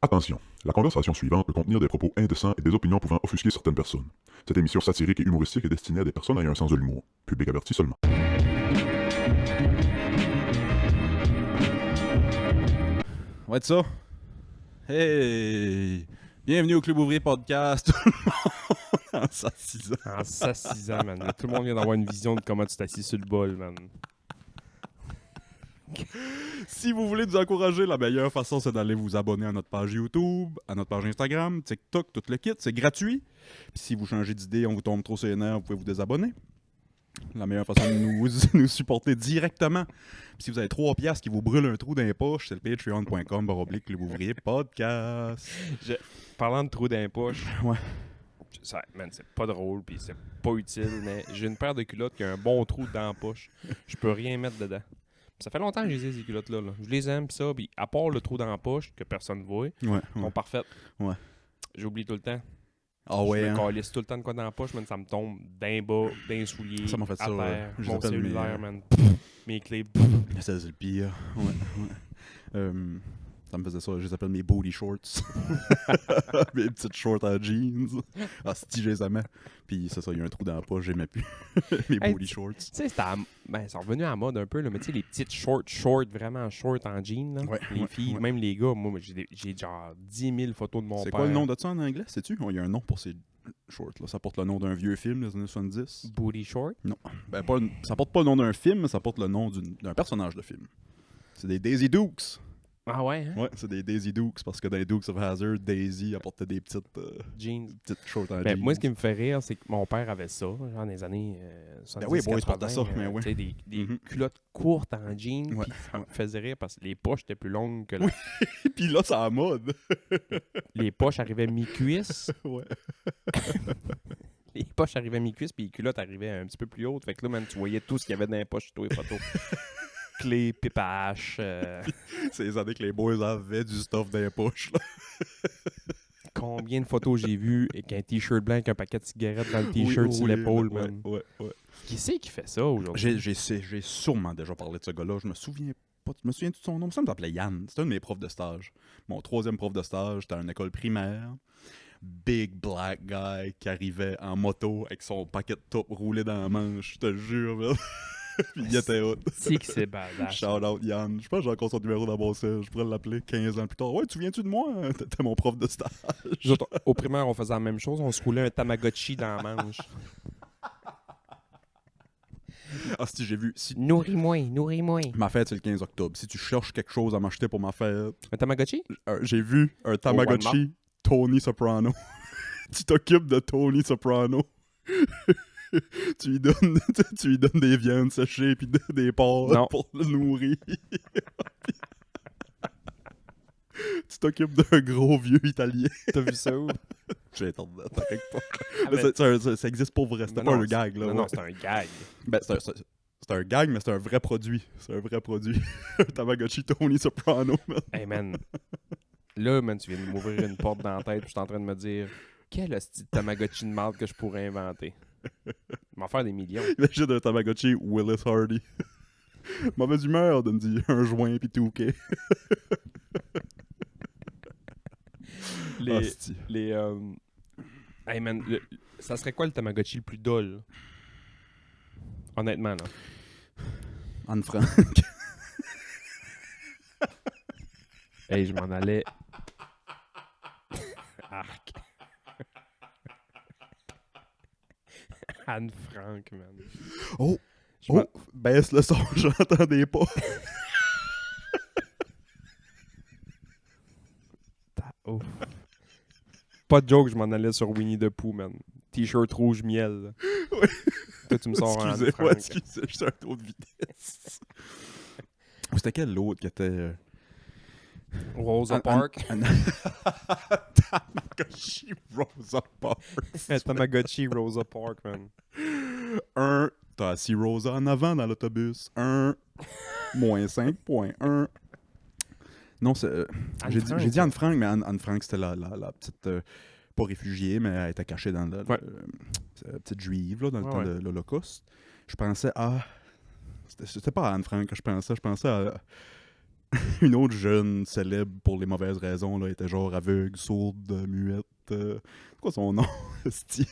Attention, la conversation suivante peut contenir des propos indécents et des opinions pouvant offusquer certaines personnes. Cette émission satirique et humoristique est destinée à des personnes ayant un sens de l'humour. Public averti seulement. On va être ça. Hey! Bienvenue au Club Ouvrier Podcast. Tout le monde en s'assisant. En s'assisant, man. Tout le monde vient d'avoir une vision de comment tu t'assis sur le bol, man. Si vous voulez nous encourager, la meilleure façon, c'est d'aller vous abonner à notre page YouTube, à notre page Instagram, TikTok, tout le kit. C'est gratuit. Puis si vous changez d'idée, on vous tombe trop sur les nerfs, vous pouvez vous désabonner. La meilleure façon de nous supporter directement. Puis si vous avez 3 piastres qui vous brûlent un trou dans les poches, c'est le patreon.com/Club Ouvrier Podcast. Parlant de trous dans les poches, Ouais. ça, man, c'est pas drôle puis c'est pas utile, mais j'ai une paire de culottes qui a un bon trou dans la poche. Je peux rien mettre dedans. Puis ça fait longtemps que je les ai, ces culottes-là. Là. Je les aime, pis ça, puis à part le trou dans la poche que personne ne voit, Ouais. sont parfaites. Ouais. J'oublie tout le temps. Ah ouais, Je me hein? calisse tout le temps de quoi dans la poche, man, ça me tombe d'un bas, d'un soulier, Ça m'a fait à ça, terre, je les mon appelle cellulaire, mes- man, mes clés. Ça, c'est le pire. Ouais. Ça me faisait ça. Je les appelle mes booty shorts. Mes petites shorts en jeans. Ah, si, je les aimais. Puis c'est ça, il y a un trou dans la poche, j'aimais plus. Mes Hey, booty shorts. Tu sais, c'est revenu à la mode un peu, là, mais tu sais, les petites shorts, vraiment shorts en jean, là. Ouais, Les ouais, filles, ouais. même les gars, moi, j'ai genre 10 000 photos de mon C'est père. quoi le nom de ça en anglais, sais-tu? Il y a un nom pour ces shorts. Là. Ça porte le nom d'un vieux film des années 70. Booty short. Ben, ça porte pas le nom d'un film, mais ça porte le nom d'un personnage de film. C'est des Daisy Dukes. Ah ouais, hein? Ouais, c'est des Daisy Dukes, parce que dans les Dukes of Hazzard, Daisy apportait des petites Jeans. shorts en Ben, jeans. moi, ce qui me fait rire, c'est que mon père avait ça, genre dans les années 70, oui, bon, il portait 80, ça, mais oui. tu sais, des Mhm. culottes courtes en jean, Ouais, puis ça me ouais. faisait rire parce que les poches étaient plus longues que Puis là, c'est à la mode. les poches arrivaient mi-cuisse. Ouais. Les poches arrivaient mi-cuisse, puis les culottes arrivaient un petit peu plus hautes. Fait que là, man, tu voyais tout ce qu'il y avait dans les poches sur les photos. Clés, pipe à hache, C'est les années que les boys avaient du stuff dans les poches. Là. combien de photos j'ai vues avec un t-shirt blanc avec un paquet de cigarettes dans le t-shirt sur l'épaule, man. Ouais. Qui c'est qui fait ça aujourd'hui? J'ai sûrement déjà parlé de ce gars-là. Je me souviens pas. Je me souviens de son nom. Ça me s'appelait Yann. C'était un de mes profs de stage. Mon 3e prof de stage, c'était à une école primaire. Big black guy qui arrivait en moto avec son paquet de top roulé dans la manche. Je te jure, man. Puis il était hot. C'est qui c'est badass. Shout out Yann. Je pense que j'ai encore son numéro dans mon sel. Je pourrais l'appeler 15 ans plus tard. Ouais, tu viens-tu de moi? T'étais mon prof de stage. Nous autres, au primaire, on faisait la même chose. On se roulait un Tamagotchi dans la manche. Ah, si j'ai vu. Nourris-moi. Ma fête, c'est le 15 octobre. Si tu cherches quelque chose à m'acheter pour ma fête, Un Tamagotchi? j'ai vu un Tamagotchi Tony Soprano. Tu t'occupes de Tony Soprano. tu lui donnes des viandes séchées puis des porcs Non. pour le nourrir. Tu t'occupes d'un gros vieux italien. T'as vu ça où? J'ai internet, t'inquiète pas. Ah, Mais ben, ça existe pour vrai, c'était non, pas non, un gag. Là, Non, ouais. c'est un gag. Ben, c'est un gag, mais c'est un vrai produit. C'est un vrai produit. Un Tamagotchi Tony Soprano. Man. Hey, man. Là, man, tu viens de m'ouvrir une porte dans la tête, puis je suis en train de me dire, quel hostie de Tamagotchi de marde que je pourrais inventer? M'en faire des millions. Imagine un Tamagotchi Willis Hardy. Mauvaise humeur de me dire un joint pis tout, ok. Hostie. Hey, man, ça serait quoi le Tamagotchi le plus dole? Honnêtement, là. Anne Frank. Hey, je m'en allais. Arc. Anne Frank, man. Oh! Je m'en- Oh! Baisse le son, j'entendais pas. Oh. Pas de joke, je m'en allais sur Winnie the Pooh, man. T-shirt rouge miel. Là. Oui. Toi, tu me sors en Anne Excusez-moi, Frank. excusez, je suis à un autre vitesse. C'était quel l'autre qui était... Rosa Parks. Tamagotchi Rosa Parks. Tamagotchi Rosa Parks, man. T'as assis Rosa en avant dans l'autobus. -5.1. Non, c'est... Anne j'ai Frank, dit Anne Frank, mais Anne Frank, c'était la petite... pas réfugiée, mais elle était cachée dans Ouais. la petite juive, là, dans le Ouais, temps ouais. de l'Holocauste. Je pensais à... C'était pas à Anne Frank que je pensais à une autre jeune célèbre pour les mauvaises raisons, là, était genre aveugle, sourde, muette. C'est quoi son nom? Esti?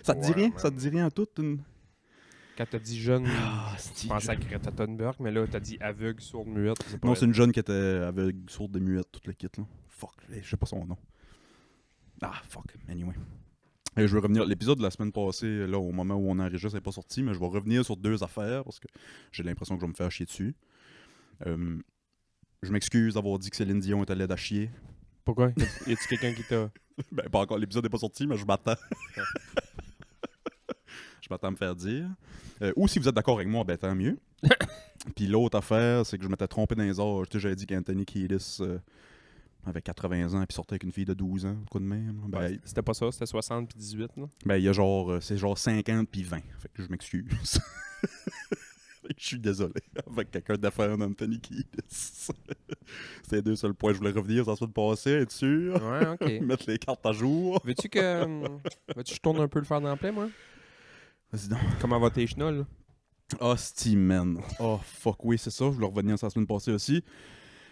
Ça te dit rien? Ça te dit rien à tout? Quand t'as dit jeune, je esti, pensais à Greta Thunberg, mais là, t'as dit aveugle, sourde, muette. C'est pas Non, vrai. c'est une jeune qui était aveugle, sourde et muette, tout le kit, là. Fuck, je sais pas son nom. Ah, fuck, anyway. Et je vais revenir. L'épisode de la semaine passée, là, au moment où on enregistre, n'est pas sorti, mais je vais revenir sur 2 affaires parce que j'ai l'impression que je vais me faire chier dessus. Je m'excuse d'avoir dit que Céline Dion était laide à chier. Pourquoi? Y a-tu quelqu'un qui t'a... Ben, pas encore, l'épisode n'est pas sorti, mais je m'attends. Je m'attends à me faire dire. Ou si vous êtes d'accord avec moi, ben tant mieux. Puis l'autre affaire, c'est que je m'étais trompé dans les âges. Tu sais, j'avais dit qu'Anthony Kiedis avait 80 ans puis sortait avec une fille de 12 ans, quoi de même. Ben, C'était pas ça, c'était 60 puis 18, là. ben il y a genre, c'est genre 50 puis 20. Fait que je m'excuse. Je suis désolé avec quelqu'un d'affaires d'Anthony Kiedis. C'est les 2 seuls points. Je voulais revenir sur la semaine passée, être sûr. Ouais, ok. Mettre les cartes à jour. Veux-tu que... Veux-tu que je tourne un peu le fer dans la plaie, moi? Vas-y donc. Comment va tes chenolles? Oh, man. Oh, fuck, oui, c'est ça. Je voulais revenir sur la semaine passée aussi.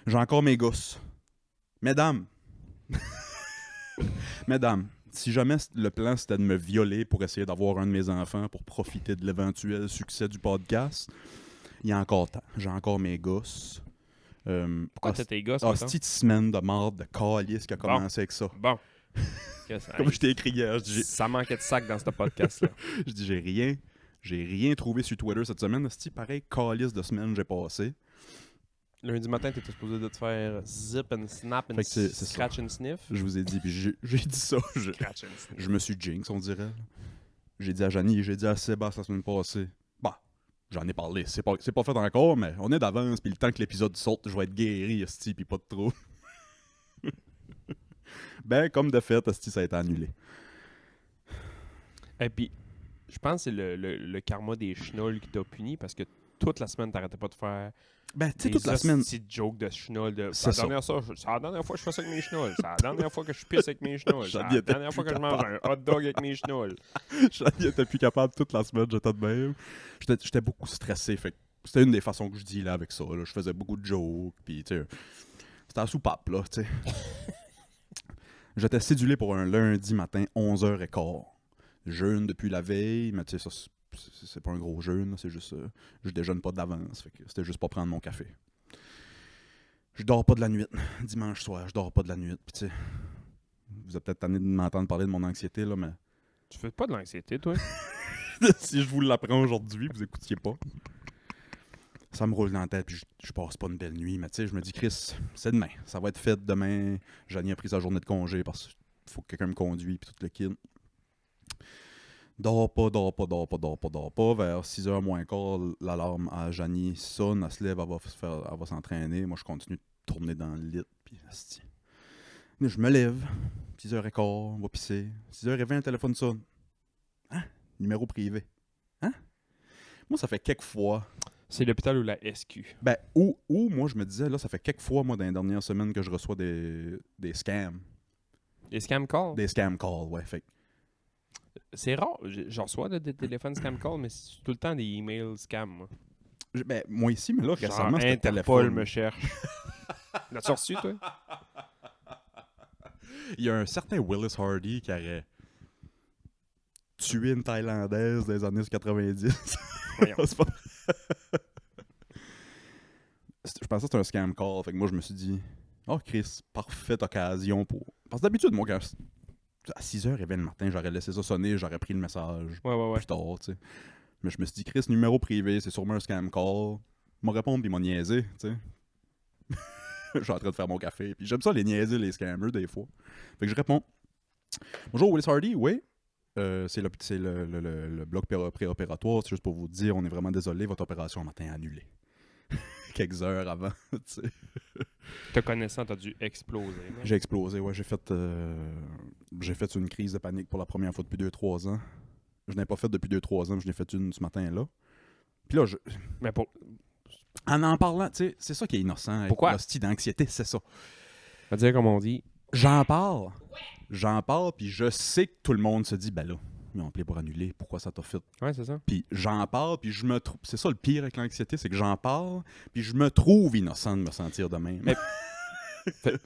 J'ai encore mes gosses. Mesdames. Mesdames, si jamais le plan c'était de me violer pour essayer d'avoir un de mes enfants pour profiter de l'éventuel succès du podcast, il y a encore temps. J'ai encore mes gosses. Pourquoi t'as tes gosses, Ah, mettons? cette semaine de marde de calice qui a commencé avec ça. Bon. Comme je t'ai écrit hier, je dis, Ça manquait de sac dans ce podcast-là. j'ai rien trouvé sur Twitter cette semaine. C'est pareil, calice de semaine j'ai passé. Lundi matin, t'étais supposé de te faire zip and snap and Fait que c'est ça. scratch and sniff. Je vous ai dit, puis j'ai dit ça. Scratch and sniff. Je me suis jinx, on dirait. J'ai dit à Janie, j'ai dit à Sébastien la semaine passée. Bah, j'en ai parlé. C'est pas fait encore, mais on est d'avance. Puis le temps que l'épisode sorte, je vais être guéri, esti, puis pas de trop. Ben, comme de fait, esti, ça a été annulé. Et puis, je pense que c'est le karma des chenolles qui t'a puni parce que toute la semaine, t'arrêtais pas de faire Ben, tu sais, des toute la semaine. petites jokes de chenolles. C'est C'est la dernière fois que je fais ça avec mes chenolles. C'est la dernière fois que je pisse avec mes chenolles. C'est J'en la étais dernière fois que plus je mange un hot dog avec mes chenolles. Janie était plus capable toute la semaine, j'étais de même. J'étais beaucoup stressé, fait que c'était une des façons que je dis là avec ça. Là. Je faisais beaucoup de jokes, puis tu sais, c'était à soupape, là, tu sais. J'étais cédulé pour un lundi matin, 11h15. Jeûne depuis la veille, mais tu sais, ça, c'est pas un gros jeûne, c'est juste, je déjeune pas d'avance, fait que c'était juste pas prendre mon café. Je dors pas de la nuit, dimanche soir, je dors pas de la nuit, puis tu sais, vous êtes peut-être tanné de m'entendre parler de mon anxiété, là, mais Tu fais pas de l'anxiété, toi? si je vous l'apprends aujourd'hui, vous écoutiez pas. Ça me roule dans la tête, puis je passe pas une belle nuit. Mais tu sais, je me dis, Chris, c'est demain. Ça va être fait demain. Janie a pris sa journée de congé parce qu'il faut que quelqu'un me conduise, puis tout le kit. Dors pas. Vers 6h moins quart, l'alarme à Janie sonne. Elle se lève, elle va s'entraîner. Moi, je continue de tourner dans le lit, puis asti. Je me lève. 6h15, on va pisser. 6h20, le téléphone sonne. Hein? Numéro privé. Hein? Moi, ça fait quelques fois. C'est l'hôpital ou la SQ? Ben, ou moi, je me disais, là, ça fait quelques fois, moi, dans les dernières semaines, que je reçois des scams. Les scam calls? Des scam calls, ouais. Fait que C'est rare. J'en reçois là, des téléphones scam calls, mais c'est tout le temps des emails scam. Moi, ben, moi ici, mais là, Genre, récemment, c'était le Interpol téléphone. me cherche. L'as-tu reçu, toi? Il y a un certain Willis Hardy qui aurait tué une Thaïlandaise des années 90. Voyons. C'est pas... Je pensais que c'était un scam call. Fait que moi, je me suis dit, oh, Chris, parfaite occasion pour. Parce que d'habitude, moi, quand à 6h20 le matin, j'aurais laissé ça sonner, j'aurais pris le message Ouais. plus tard, tu sais. Mais je me suis dit, Chris, numéro privé, c'est sûrement un scam call. Il m'a répondu, puis il m'a niaisé, tu sais. Je suis en train de faire mon café. Puis j'aime ça les niaiser, les scammers, des fois. Fait que je réponds. Bonjour, Willis Hardy, oui. C'est le bloc préopératoire. C'est juste pour vous dire, on est vraiment désolé, votre opération matin est annulée. Quelques heures avant, tu sais. Te connaissant, t'as dû exploser. man. J'ai explosé, ouais. J'ai fait une crise de panique pour la première fois depuis 2-3 ans. Je n'ai pas fait depuis 2-3 ans, mais je l'ai fait une ce matin-là. Puis là, Mais pour... en parlant, tu sais, c'est ça qui est innocent. avec Pourquoi? l'hostie d'anxiété, c'est ça. On va dire comme on dit. J'en parle, puis je sais que tout le monde se dit, ben là, ils ont appelé pour annuler. Pourquoi ça t'a fait? Ouais, c'est ça. Puis j'en parle, puis je me trouve... C'est ça le pire avec l'anxiété, c'est que j'en parle, puis je me trouve innocent de me sentir de même. Mais-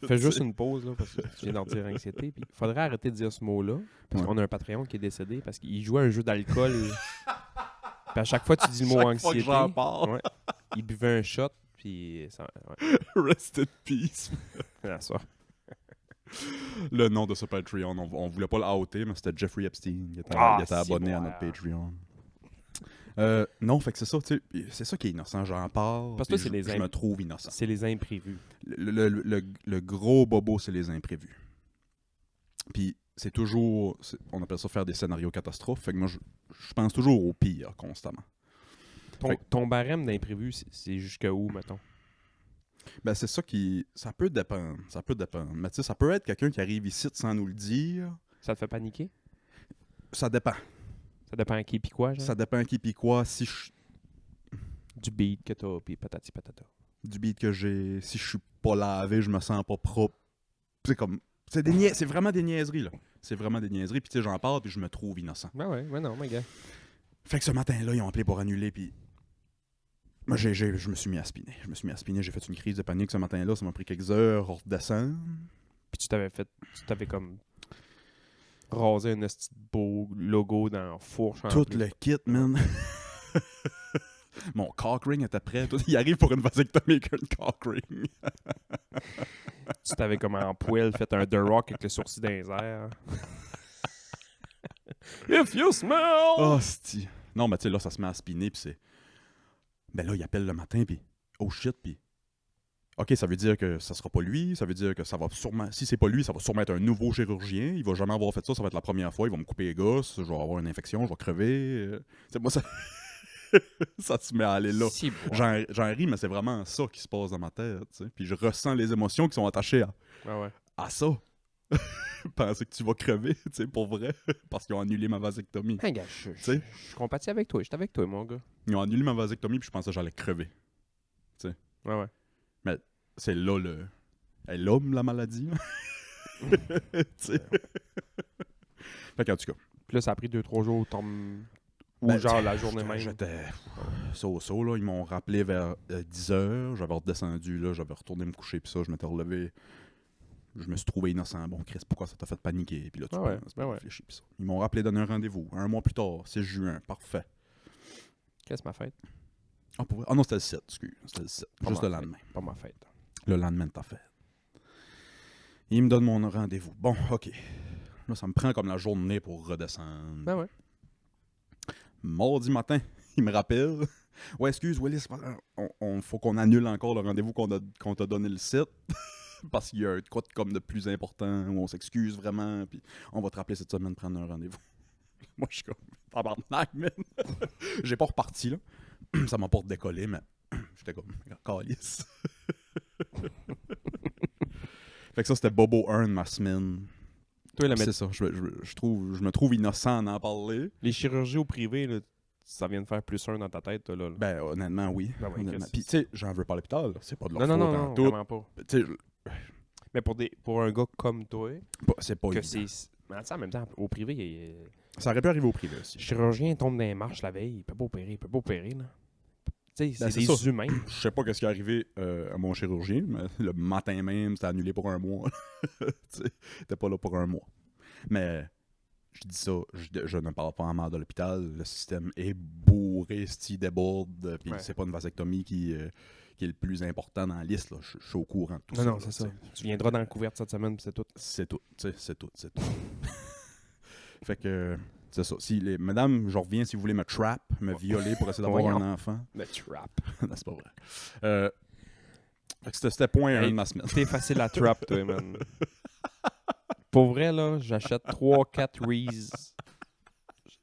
Fais juste une pause, là, parce que tu viens d'en dire anxiété. Puis il faudrait arrêter de dire ce mot-là, parce Ouais. qu'on a un Patreon qui est décédé, parce qu'il jouait à un jeu d'alcool. Puis à chaque fois que tu dis le mot Chaque fois que anxiété, j'en parle. ouais, il buvait un shot, puis ça... Ouais, Rest in peace. c'est ça. Le nom de ce Patreon, on voulait pas le outer, mais c'était Jeffrey Epstein. Il était, Ah, il était c'est abonné bon, à notre ouais. Patreon. Non, fait que c'est ça, tu sais, c'est ça qui est innocent, j'en parle, Parce que puis toi, c'est je les me trouve innocent. C'est les imprévus. Le gros bobo, c'est les imprévus. Puis c'est toujours, on appelle ça faire des scénarios catastrophes, fait que moi, je pense toujours au pire, constamment. Ton barème d'imprévus, c'est jusqu'à où, mettons? Ben c'est ça qui, ça peut dépendre, mais tu sais, ça peut être quelqu'un qui arrive ici sans nous le dire, Ça te fait paniquer? ça dépend. Ça dépend à qui pis quoi, genre? Ça dépend qui pis quoi, si je... Du beat que t'as, pis patati patata. du beat que j'ai, si je suis pas lavé, je me sens pas propre. C'est comme, c'est vraiment des niaiseries, là. C'est vraiment des niaiseries, puis tu sais, j'en parle, puis je me trouve innocent. Ben ouais, non, my gars. Fait que ce matin-là, ils ont appelé pour annuler, puis moi, je me suis mis à spinner. J'ai fait une crise de panique ce matin-là, ça m'a pris quelques heures, redescendre. Puis tu t'avais comme rasé un esti de beau logo dans la fourche. en Tout plus. le kit, man. Mon cock ring était prêt. Il arrive pour une vasectomie avec un cock ring. Tu t'avais comme en poêle fait un The Rock avec le sourcil dans les airs. If you smell! Oh, c'ti. Non, mais tu sais, là, ça se met à spinner, puis c'est... Ben là, il appelle le matin, puis... Oh shit, puis... OK, ça veut dire que ça sera pas lui, ça veut dire que ça va sûrement... Si c'est pas lui, ça va sûrement être un nouveau chirurgien, il va jamais avoir fait ça, ça va être la première fois, il va me couper les gosses, je vais avoir une infection, je vais crever... C'est moi, ça... ça se met à aller là. Si, bon. J'en ris, mais c'est vraiment ça qui se passe dans ma tête, tu sais. Puis je ressens les émotions qui sont attachées Ouais. à ça. Penser que tu vas crever, tu sais, pour vrai, parce qu'ils ont annulé ma vasectomie. Hey, gars, sais. je compatis avec toi. J'étais avec toi, mon gars. Ils ont annulé ma vasectomie, puis je pensais que j'allais crever. Ouais. C'est là l'homme, la maladie. Tu sais. Fait qu'en tout cas, Puis là, ça a pris 2-3 jours, ou ben, genre la journée même. j'étais so, là. Ils m'ont rappelé vers 10h. J'avais redescendu, là. J'avais retourné me coucher, puis ça, je m'étais relevé. Je me suis trouvé innocent. Bon, Chris, pourquoi ça t'a fait paniquer? Puis là, tu penses, puis réfléchis, puis ça. Ils m'ont rappelé donner un rendez-vous. Un mois plus tard, 6 juin. Parfait. Qu'est-ce que ma fête? Ah, pour vrai? Ah non, c'était le 7, excuse. C'était le 7. Pas Juste ma le fête. lendemain. Pas ma fête. Le lendemain de ta fête. Il me donne mon rendez-vous. Bon, OK. Là, ça me prend comme la journée pour redescendre. Ben ouais. Mardi matin, il me rappelle. Ouais, excuse, Willis, on faut qu'on annule encore le rendez-vous qu'on t'a donné le 7. Parce qu'il y a un quoi de plus important où on s'excuse vraiment. Puis on va te rappeler cette semaine prendre un rendez-vous. Moi, je suis comme tabarnak, man. J'ai pas reparti, là. Ça m'a pas décollé, mais j'étais comme calice. Fait que ça, c'était Bobo 1 de ma semaine. Toi, C'est ça, je me trouve innocent d'en parler. les chirurgies au privé, là, ça vient de faire plus un dans ta tête, toi, là. Ben, honnêtement, oui. Ben oui, Honnêtement. Chris. Puis, tu sais, j'en veux pas à l'hôpital, là. C'est pas de leur Non, faute non, en tout. vraiment pas. Tu sais, Mais pour un gars comme toi, c'est pas que évident. c'est... Mais en même temps, au privé, Ça aurait pu arriver au privé aussi. le chirurgien tombe dans les marches la veille, il peut pas opérer, là. Tu sais, Ben, c'est c'est des ça. humains. Je sais pas qu'est-ce qui est arrivé à mon chirurgien, mais le matin même, c'était annulé pour un mois. Tu sais, t'es pas là pour un mois. Mais je dis ça, je ne parle pas en mal de l'hôpital. Le système est bourré, style déborde, puis Ouais. c'est pas une vasectomie qui est le plus important dans la liste. Là. Je suis au courant de tout Non, ça. non, là, c'est ça. tu sais. Tu viendras dans la couverte cette semaine, puis c'est tout. C'est tout, tu sais, c'est tout. Fait que, c'est ça. Si madame, je reviens si vous voulez me trap, me violer pour essayer d'avoir Voyons. un enfant. Le trap. Non, c'est pas vrai. Fait que c'était point 1 Hey, de ma semaine. T'es facile à trap, toi, man. Pour vrai, là, j'achète 3-4 Reese.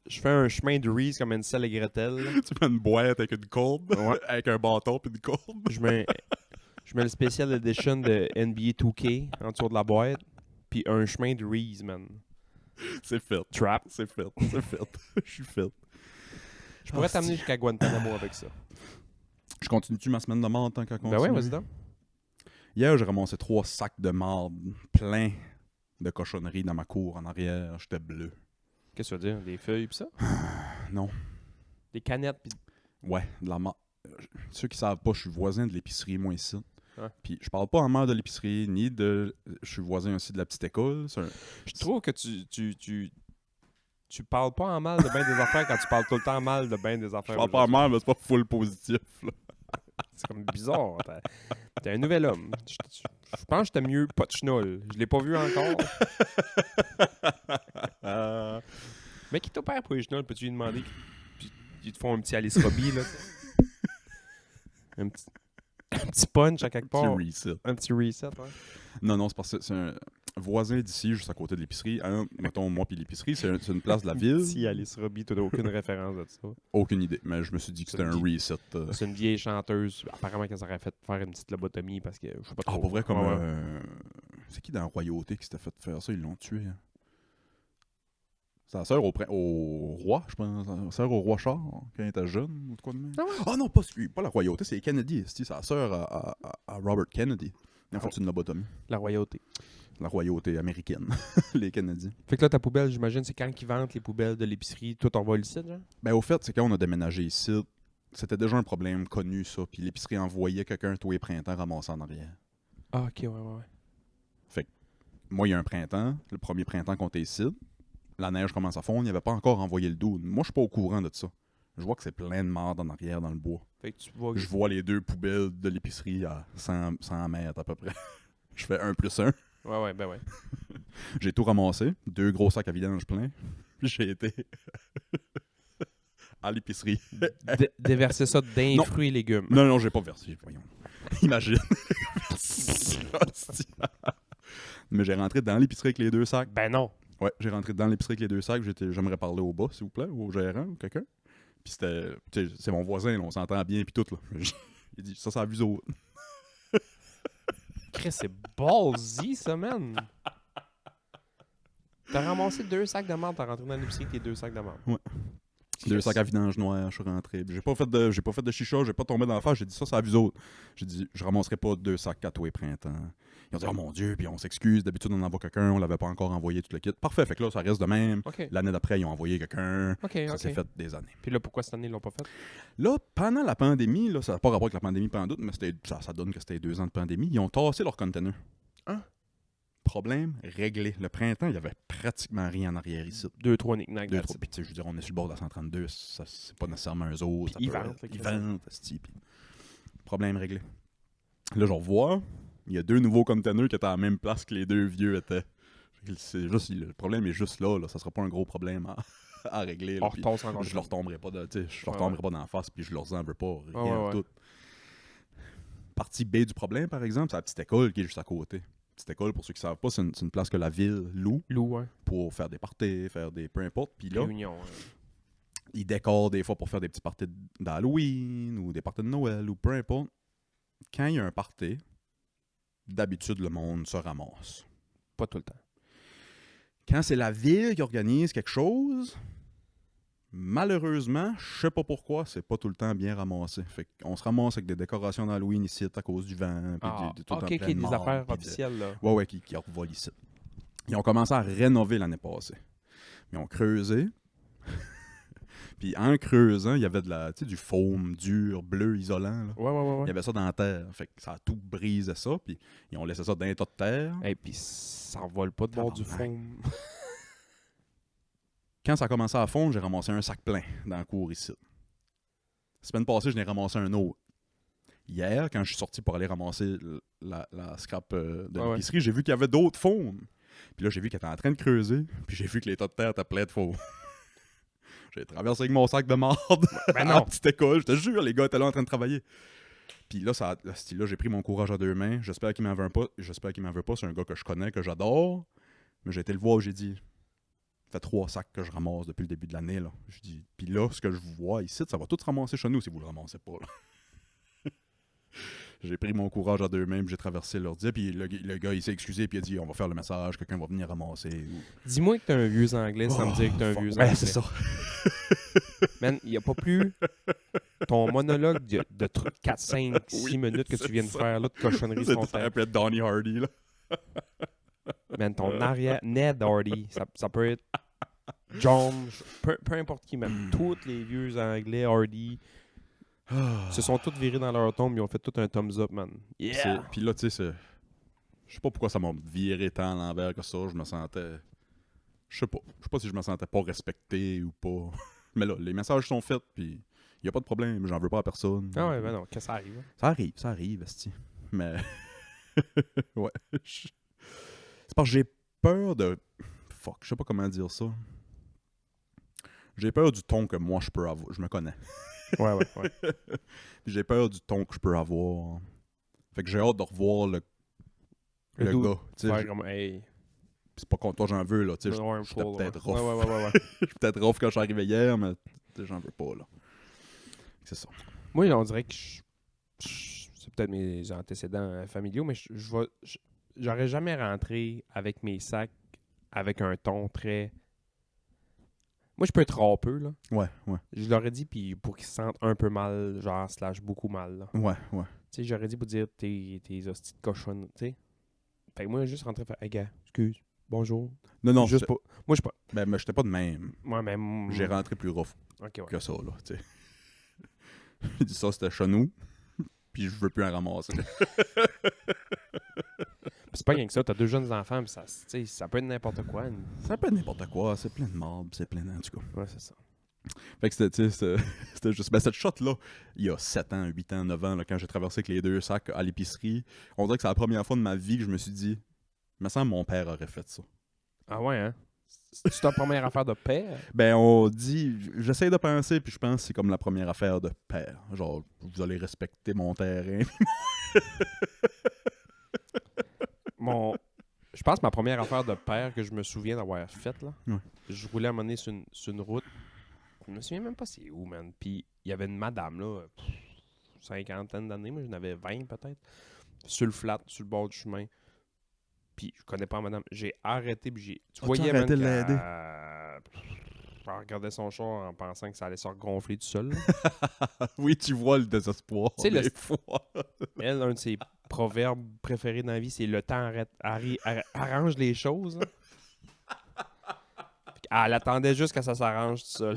Je fais un chemin de Reese comme une selle et Gretel. Tu mets une boîte avec une corde, Ouais. avec un bâton puis une corde. Je mets le Special Edition de NBA 2K en dessous de la boîte. Puis un chemin de Reese, man. C'est fait. Trap. C'est fait. Je suis fait. Je pourrais Ah, t'amener c'est- jusqu'à Guantanamo avec ça. Je continue-tu ma semaine de marde en tant qu'à Ben ouais, vas-y donc. Hier, j'ai ramassé 3 sacs de marde pleins de cochonneries dans ma cour en arrière. J'étais bleu. Qu'est-ce que tu veux dire? Des feuilles pis ça? Non. Des canettes pis... Ouais, de la marde. Ceux qui savent pas, je suis voisin de l'épicerie, moi, ici. Ouais. Puis je parle pas en mal de l'épicerie, ni de... Je suis voisin aussi de la petite école. Je trouve que tu parles pas en mal de bien des affaires quand tu parles tout le temps mal de bien des Je affaires. parle pas en mal, mais c'est pas full positif, là. C'est comme bizarre. T'es un nouvel homme. Je pense que j'étais mieux pas de schnoll. Je l'ai pas vu encore. Mais qui t'opère pour les schnoll, peux-tu lui demander qu'ils te font un petit Alice Robbie, là? un petit punch à quelque part. Petit reset. Un petit reset, ouais. Non, c'est parce que c'est un voisin d'ici, juste à côté de l'épicerie. Mettons, moi puis l'épicerie, c'est une place de la ville. Si Alice Robbie, t'as aucune référence de ça. Aucune idée, mais je me suis dit que c'était un reset. C'est une vieille chanteuse. Apparemment qu'elle s'aurait fait faire une petite lobotomie parce que je sais pas trop. Ah, pour vrai, comme... Ouais. C'est qui dans Royauté qui s'était fait faire ça? Ils l'ont tué. Hein? C'est la sœur au roi, je pense. La sœur au roi Charles, quand il était jeune, ou de quoi de même. Ah ouais? Ah non, pas la Royauté, c'est les Kennedy. C'est la sœur à Robert Kennedy. Ils ont fait une lobotomie. La royauté. La Royauté américaine, les Canadiens. Fait que là, ta poubelle, j'imagine, c'est quand ils vendent les poubelles de l'épicerie, tout on va le site, genre? Ben, au fait, c'est quand on a déménagé ici, c'était déjà un problème connu, ça. Puis l'épicerie envoyait quelqu'un tous les printemps ramasser en arrière. Ah, ok, ouais. Fait que moi, il y a un printemps, le premier printemps qu'on était ici, la neige commence à fondre, il n'y avait pas encore envoyé le dude. Moi, je suis pas au courant de ça. Je vois que c'est plein de marde en arrière dans le bois. Fait que tu vois... Je vois les deux poubelles de l'épicerie à 100 mètres à peu près. Je fais 1+1. Ouais, ben ouais. J'ai tout ramassé, 2 gros sacs à vidange pleins. J'ai été à l'épicerie. Déverser ça d'un Non. fruits et légumes. Non, j'ai pas versé, voyons. Imagine. Mais j'ai rentré dans l'épicerie avec les 2 sacs. Ben non. Ouais, j'ai rentré dans l'épicerie avec les 2 sacs. J'aimerais parler au bas, s'il vous plaît, ou au gérant, ou quelqu'un. Puis c'était... tu sais, c'est mon voisin, là, on s'entend bien, puis tout, là. Il dit, ça, c'est à vue autres. Chris, c'est ballsy, ça, man. T'as ramassé 2 sacs de menthe, t'as rentré dans l'épicerie avec tes 2 sacs de menthe. Ouais. 2 sacs à vidange noir, je suis rentré. J'ai pas fait de chicha, j'ai pas tombé dans la face, j'ai dit ça, c'est à vue autres. J'ai dit, je ramasserai pas 2 sacs à tous les printemps. Ils ont dit, oh mon Dieu, puis on s'excuse, d'habitude on envoie quelqu'un, on l'avait pas encore envoyé tout le kit. Parfait, fait que là, ça reste de même. OK. L'année d'après, ils ont envoyé quelqu'un. OK. Ça s'est fait des années. Puis là, pourquoi cette année, ils l'ont pas fait? Là, pendant la pandémie, là, ça n'a pas rapport avec la pandémie pendant doute, mais ça donne que c'était 2 ans de pandémie, ils ont tassé leur container. Hein? Problème réglé. Le printemps, il y avait pratiquement rien en arrière ici. 2-3 knick-knack. 2, 3. Puis, tu sais, je veux dire, on est sur le bord de la 132, ça, c'est pas nécessairement eux autres. Puis ils vendent, Ils vendent, esti, puis problème réglé. Là, je revois, il y a 2 nouveaux containers qui étaient à la même place que les 2 vieux étaient. C'est juste, le problème est juste là, ça sera pas un gros problème à régler. Là, On retosse encore. je leur tomberai pas je leur Ouais, tomberai pas dans la face, puis je leur en veux pas, rien Ouais, ouais. tout. Partie B du problème, par exemple, c'est la petite école qui est juste à côté. Petite école, pour ceux qui savent pas, c'est une place que la ville loue Lou, ouais. pour faire des parties, faire des... peu importe. Puis là, Réunion. ils décorent des fois pour faire des petits parties d'Halloween ou des parties de Noël ou peu importe. Quand il y a un party, d'habitude, le monde se ramasse. Pas tout le temps. Quand c'est la ville qui organise quelque chose, malheureusement, je sais pas pourquoi, c'est pas tout le temps bien ramassé. Fait qu'on se ramasse avec des décorations d'Halloween ici à cause du vent. Puis tout le temps OK, plein de des marde, affaires puis officielles, là. Ouais, qui revolent ici. Ils ont commencé à rénover l'année passée. Ils ont creusé. Puis en creusant, il y avait du foam dur, bleu, isolant. Là. Ouais. Il y avait ça dans la terre. Fait que ça a tout brisé ça. Puis ils ont laissé ça dans un tas de terre. Et puis ça envole pas de bord du foam. Quand ça a commencé à fondre, j'ai ramassé un sac plein dans la cour ici. La semaine passée, je n'ai ramassé un autre. Hier, quand je suis sorti pour aller ramasser la scrap de l'épicerie, j'ai vu qu'il y avait d'autres foams. Puis là, j'ai vu qu'elle était en train de creuser. Puis j'ai vu que les tas de terre étaient pleins de foam. J'ai traversé avec mon sac de marde Ben à non. la petite école. Je te jure, les gars étaient là en train de travailler. Puis là, j'ai pris mon courage à 2 mains. J'espère qu'il m'en veut pas. C'est un gars que je connais, que j'adore. Mais j'ai été le voir, j'ai dit... Ça fait 3 sacs que je ramasse depuis le début de l'année. Là. Je dis, puis là, ce que je vois ici, ça va tout se ramasser chez nous si vous le ramassez pas. Là. J'ai pris mon courage à 2 mains, puis j'ai traversé l'ordi, puis le gars, il s'est excusé, puis il a dit, on va faire le message, quelqu'un va venir ramasser. Dis-moi que t'es un vieux anglais sans me dire que t'es un vieux anglais. Ouais, c'est ça. Man, il n'y a pas plus ton monologue de 4, 5, 6 Oui, minutes que c'est tu viens de ça. faire là, de cochonneries C'est sur ton ça terre. peut être Donny Hardy, là. Man, ton arrière... Ned Hardy, ça peut être... John, peu importe qui, même tous les vieux anglais, Hardy, se sont tous virés dans leur tombe, ils ont fait tout un thumbs up, man. Yeah! Puis là, tu sais, je sais pas pourquoi ça m'a viré tant à l'envers que ça. Je me sentais. Je sais pas si je me sentais pas respecté ou pas. Mais là, les messages sont faits, puis y a pas de problème, j'en veux pas à personne. Ah ouais, ben non, que ça arrive. Ça arrive, esti. Mais. ouais. C'est parce que j'ai peur de. Fuck, je sais pas comment dire ça. J'ai peur du ton que moi je peux avoir. Je me connais. Ouais. Puis j'ai peur du ton que je peux avoir. Fait que j'ai hâte de revoir le dude gars. Tu sais, faire comme, hey, c'est pas contre toi j'en veux, là. Tu sais, no j'étais harmful, peut-être ouais. rough. Ouais. J'étais peut-être rough quand je suis arrivé hier, mais tu sais, j'en veux pas, là. C'est ça. Moi, on dirait que c'est peut-être mes antécédents familiaux, mais j'aurais jamais rentré avec mes sacs avec un ton très... Moi, je peux être râpeux, là. Ouais. Je leur ai dit, puis pour qu'ils se sentent un peu mal, genre, / beaucoup mal, là. Ouais. Tu sais, j'aurais dit pour dire tes hosties de cochonne, tu sais. Fait que moi, juste rentrer et faire, hey, gars, excuse, bonjour. Non, Juste pas. Moi, je suis pas. Ben, mais j'étais pas de même. Moi-même. J'ai rentré plus rough Ok, ouais. que ça, là, tu sais. J'ai dit ça, c'était chez nous, puis je veux plus en ramasser. C'est pas rien que ça, t'as 2 jeunes enfants, pis ça, tu sais, ça peut être n'importe quoi. Ça peut être n'importe quoi, c'est plein de marde, c'est plein en tout cas. Ouais, c'est ça. Fait que c'était juste... Ben, cette shot-là, il y a 7 ans, 8 ans, 9 ans, là, quand j'ai traversé avec les 2 sacs à l'épicerie, on dirait que c'est la première fois de ma vie que je me suis dit, il me semble que mon père aurait fait ça. Ah ouais, hein? C'est ta première affaire de père? Ben, on dit... J'essaie de penser, puis je pense que c'est comme la première affaire de père. Genre, vous allez respecter mon terrain. Je pense que ma première affaire de père que je me souviens d'avoir faite, là, Ouais. je roulais à un moment donné sur une route. Je me souviens même pas c'est où, man. Puis il y avait une madame, là, 50aine d'années, moi j'en avais 20 peut-être, sur le flat, sur le bord du chemin. Puis je connais pas la madame. J'ai arrêté, puis tu voyais, man, arrêté de l'aider? Je regardais son char en pensant que ça allait se gonfler tout seul. Oui, tu vois le désespoir. Tu sais, des fois. Elle, un de ses proverbes préférés dans la vie, c'est le temps arrange les choses. Là. Elle attendait juste que ça s'arrange tout seul.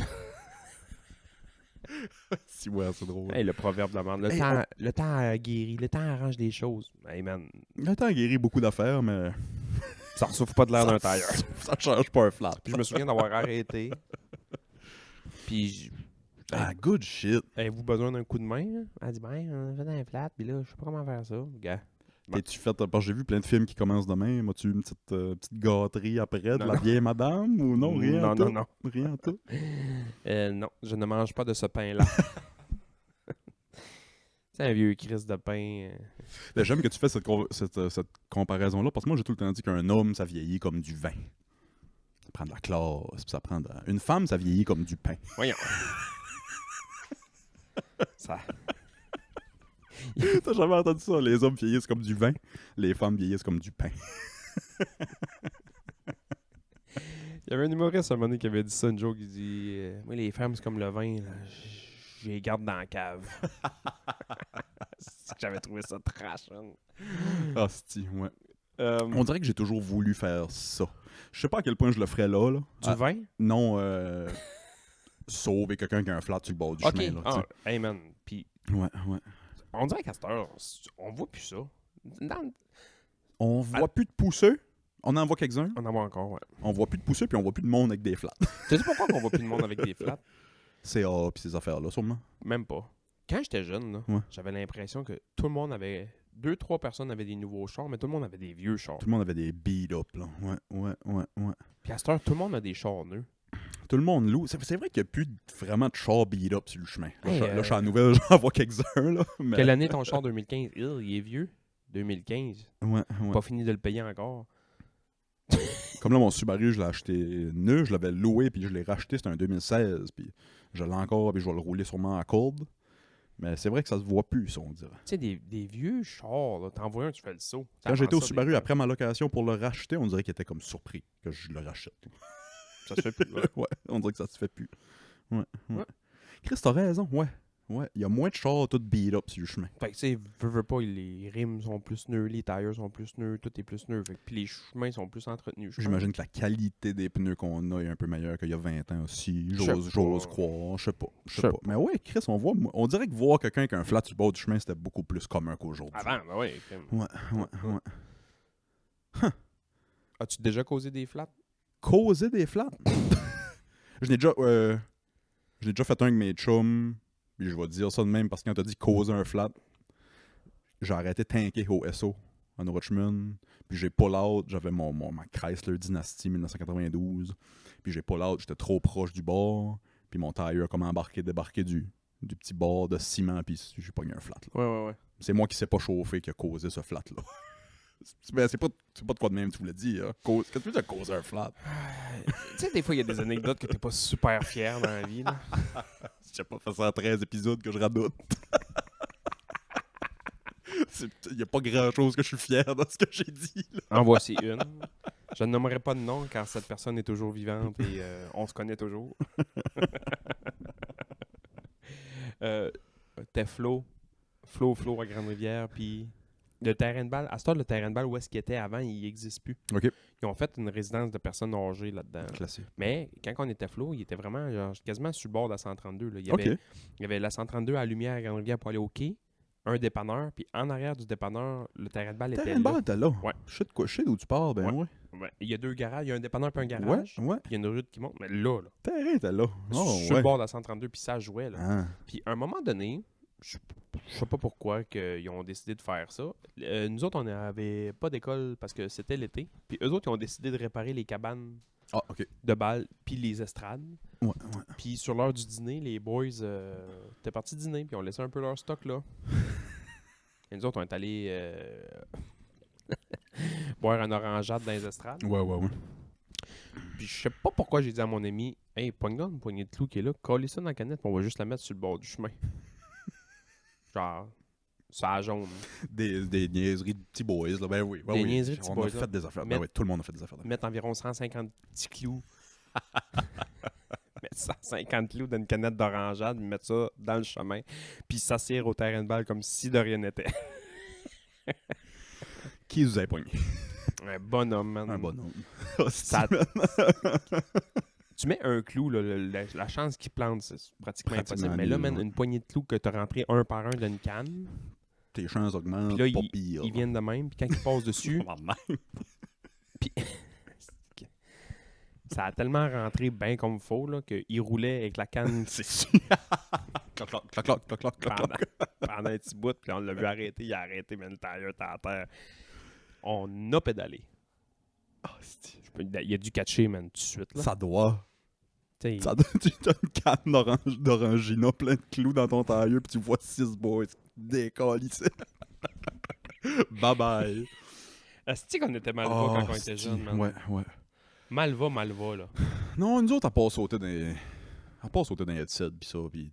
Si, ouais, c'est drôle. Hey, le proverbe de la merde. Le temps guérit, le temps arrange les choses. Hey man, Le temps guérit beaucoup d'affaires, mais ça ressouffle pas de l'air d'un tailleur. ça change pas un flat. Puis je me souviens d'avoir arrêté. Puis Ah, good shit. avez-vous besoin d'un coup de main? Là? Elle dit, ben, on a fait un flat, puis là, je sais pas comment faire ça. Gars. Bon. T'es-tu fait... Parce que j'ai vu plein de films qui commencent demain. M'as-tu une petite gâterie après de Non, la non. vieille madame ou non? Rien en tout? Non. Rien en tout? Non, je ne mange pas de ce pain-là. C'est un vieux crise de pain. Ben, j'aime que tu fais cette comparaison-là parce que moi, j'ai tout le temps dit qu'un homme, ça vieillit comme du vin. Ça prend de la classe, puis ça prend de... Une femme, ça vieillit comme du pain. Voyons. Ça... T'as jamais entendu ça? Les hommes vieillissent comme du vin, les femmes vieillissent comme du pain. Il y avait un humoriste à un moment donné qui avait dit ça, une joke, il dit moi, les femmes, c'est comme le vin, là. Je les garde dans la cave. J'avais trouvé ça trash. Hein. Ah, c'ti, ouais. On dirait que j'ai toujours voulu faire ça. Je sais pas à quel point je le ferais là. Du vin? Non, sauver quelqu'un qui a un flat sur le bord du Ok. chemin. Là, tu sais. Hey man, puis Ouais. on dirait qu'à cette heure, on voit plus ça. On voit plus de pousseux. On en voit quelques-uns. On en voit encore, ouais. On voit plus de pousseux, puis on voit plus de monde avec des flats. Tu sais pourquoi qu'on voit plus de monde avec des flats? CA puis ces affaires-là, sûrement. Même pas. Quand j'étais jeune, là, Ouais. j'avais l'impression que tout le monde avait... 2-3 personnes avaient des nouveaux chars, mais tout le monde avait des vieux chars. Tout le monde avait des beat-up, là. Ouais. Puis à cette heure, tout le monde a des chars neufs. Tout le monde loue. C'est vrai qu'il n'y a plus vraiment de chars beat-up sur le chemin. Là, Hey, là, je suis à la nouvelle, j'en vois quelques-uns, là. Mais... Quelle année ton char 2015? Il est vieux. 2015. Ouais. Pas fini de le payer encore. Comme là, mon Subaru, je l'ai acheté neuf, je l'avais loué, puis je l'ai racheté, c'était un 2016, puis je l'ai encore, puis je vais le rouler sûrement à corde. Mais c'est vrai que ça se voit plus, ça, on dirait. Tu sais, des vieux chars, là, t'en vois un, tu fais le saut. Quand j'étais au Subaru, après ma location pour le racheter, on dirait qu'il était comme surpris que je le rachète. Ça se fait plus. Ouais. Ouais, on dirait que ça se fait plus. Ouais. Ouais. Chris, t'as raison, ouais. Ouais, il y a moins de chars tout beat up sur le chemin. Fait que, tu sais, veux pas, les rimes sont plus neufs, les tires sont plus neufs, tout est plus neuf. Fait que, puis les chemins sont plus entretenus. je pense. J'imagine que la qualité des pneus qu'on a est un peu meilleure qu'il y a 20 ans aussi. Je sais J'ose pas. croire. Je sais pas. Je sais pas. Mais ouais, Chris, on dirait que voir quelqu'un avec un flat sur le bord du chemin, c'était beaucoup plus commun qu'aujourd'hui. Avant, ben ouais. Ouais. As-tu déjà causé des flats? Causer des flats? Je n'ai déjà fait un avec mes chums. Puis je vais te dire ça de même parce que quand t'as dit causer un flat, j'ai arrêté de tanker au SO en Richmond. Puis j'ai pull out, j'avais ma Chrysler Dynasty 1992. Puis j'ai pull out, j'étais trop proche du bord. Puis mon tire a comme débarqué du petit bord de ciment. Puis j'ai pogné un flat. Là. Ouais. C'est moi qui s'est pas chauffé qui a causé ce flat là. Ben, c'est pas de quoi de même tu voulais dire. Qu'est-ce que tu veux dire causer un flat? Tu sais, des fois, il y a des anecdotes que t'es pas super fier dans la vie. Là. J'ai pas fait ça en 13 épisodes que je radote. Il y a pas grand chose que je suis fier dans ce que j'ai dit. Là. En voici une. Je ne nommerai pas de nom car cette personne est toujours vivante et on se connaît toujours. T'es Flo à Grande-Rivière, puis le terrain de balle, à ce temps, le terrain de balle où est-ce qu'il était avant, il n'existe plus. OK. Ils ont fait une résidence de personnes âgées là-dedans. Classique. Mais quand on était Flo, il était vraiment genre, quasiment sur le bord de la 132. Là. Il OK. y avait la 132 à la lumière à Grande-Rivière pour aller au quai, un dépanneur, puis en arrière du dépanneur, le terrain de balle Le était terrain de là. balle était là. Ouais. Je sais d'où tu pars, ben ouais. Ouais. Il y a 2 garages, il y a un dépanneur puis un garage, Ouais. puis il y a une route qui monte, mais là, Le terrain était là. Oh, sur le ouais. bord de la 132, puis ça jouait. Là. Ah. Puis à un moment donné, je sais pas pourquoi ils ont décidé de faire ça. Nous autres, on n'avait pas d'école parce que c'était l'été. Puis eux autres, ils ont décidé de réparer les cabanes Ah, OK. de balles puis les estrades. Ouais. Puis sur l'heure du dîner, les boys étaient partis dîner puis on laissé un peu leur stock là. Et nous autres, on est allés boire un orangeade dans les estrades. Ouais. Puis je sais pas pourquoi j'ai dit à mon ami, « Hey, pogne là une poignée de clous qui est là, coller ça dans la canette, puis on va juste la mettre sur le bord du chemin. » Genre, ça jaune. Des niaiseries de petits boys, là. Ben oui. Des niaiseries de petits on boys, a fait là. des affaires. Mais- Ben oui, tout le monde a fait des affaires. Mettre environ 150 petits clous. Mettre 150 clous dans une canette d'orangeade, mettre ça dans le chemin, puis s'asseoir au terrain de balle comme si de rien n'était. Qui vous a pogné? Un bonhomme, man. Un bonhomme. Ça- Tu mets un clou, là, la chance qu'il plante, c'est pratiquement impossible. Mais là, nul, man, ouais. une poignée de clous que tu as rentré un par un dans une canne, Tes chances augmentent. puis là, pas pire. ils viennent de même, puis quand ils passent dessus, puis ça a tellement rentré bien comme il faut là, qu'il roulait avec la canne C'est sûr. Cloc. pendant un petit bout, puis on l'a vu arrêter, il a arrêté, mais le tire était à terre. On a pédalé. Il a dû catcher, man, tout de suite. Là. Ça doit. T'sais, Tu as une canne d'orangina plein de clous dans ton tailleur puis tu vois 6 boys décalissés. Bye bye. Est-ce qu'on était mal va quand on était jeunes, man? Ouais. Mal va, là. Non, nous autres, à part sauter dans les headsets pis ça, pis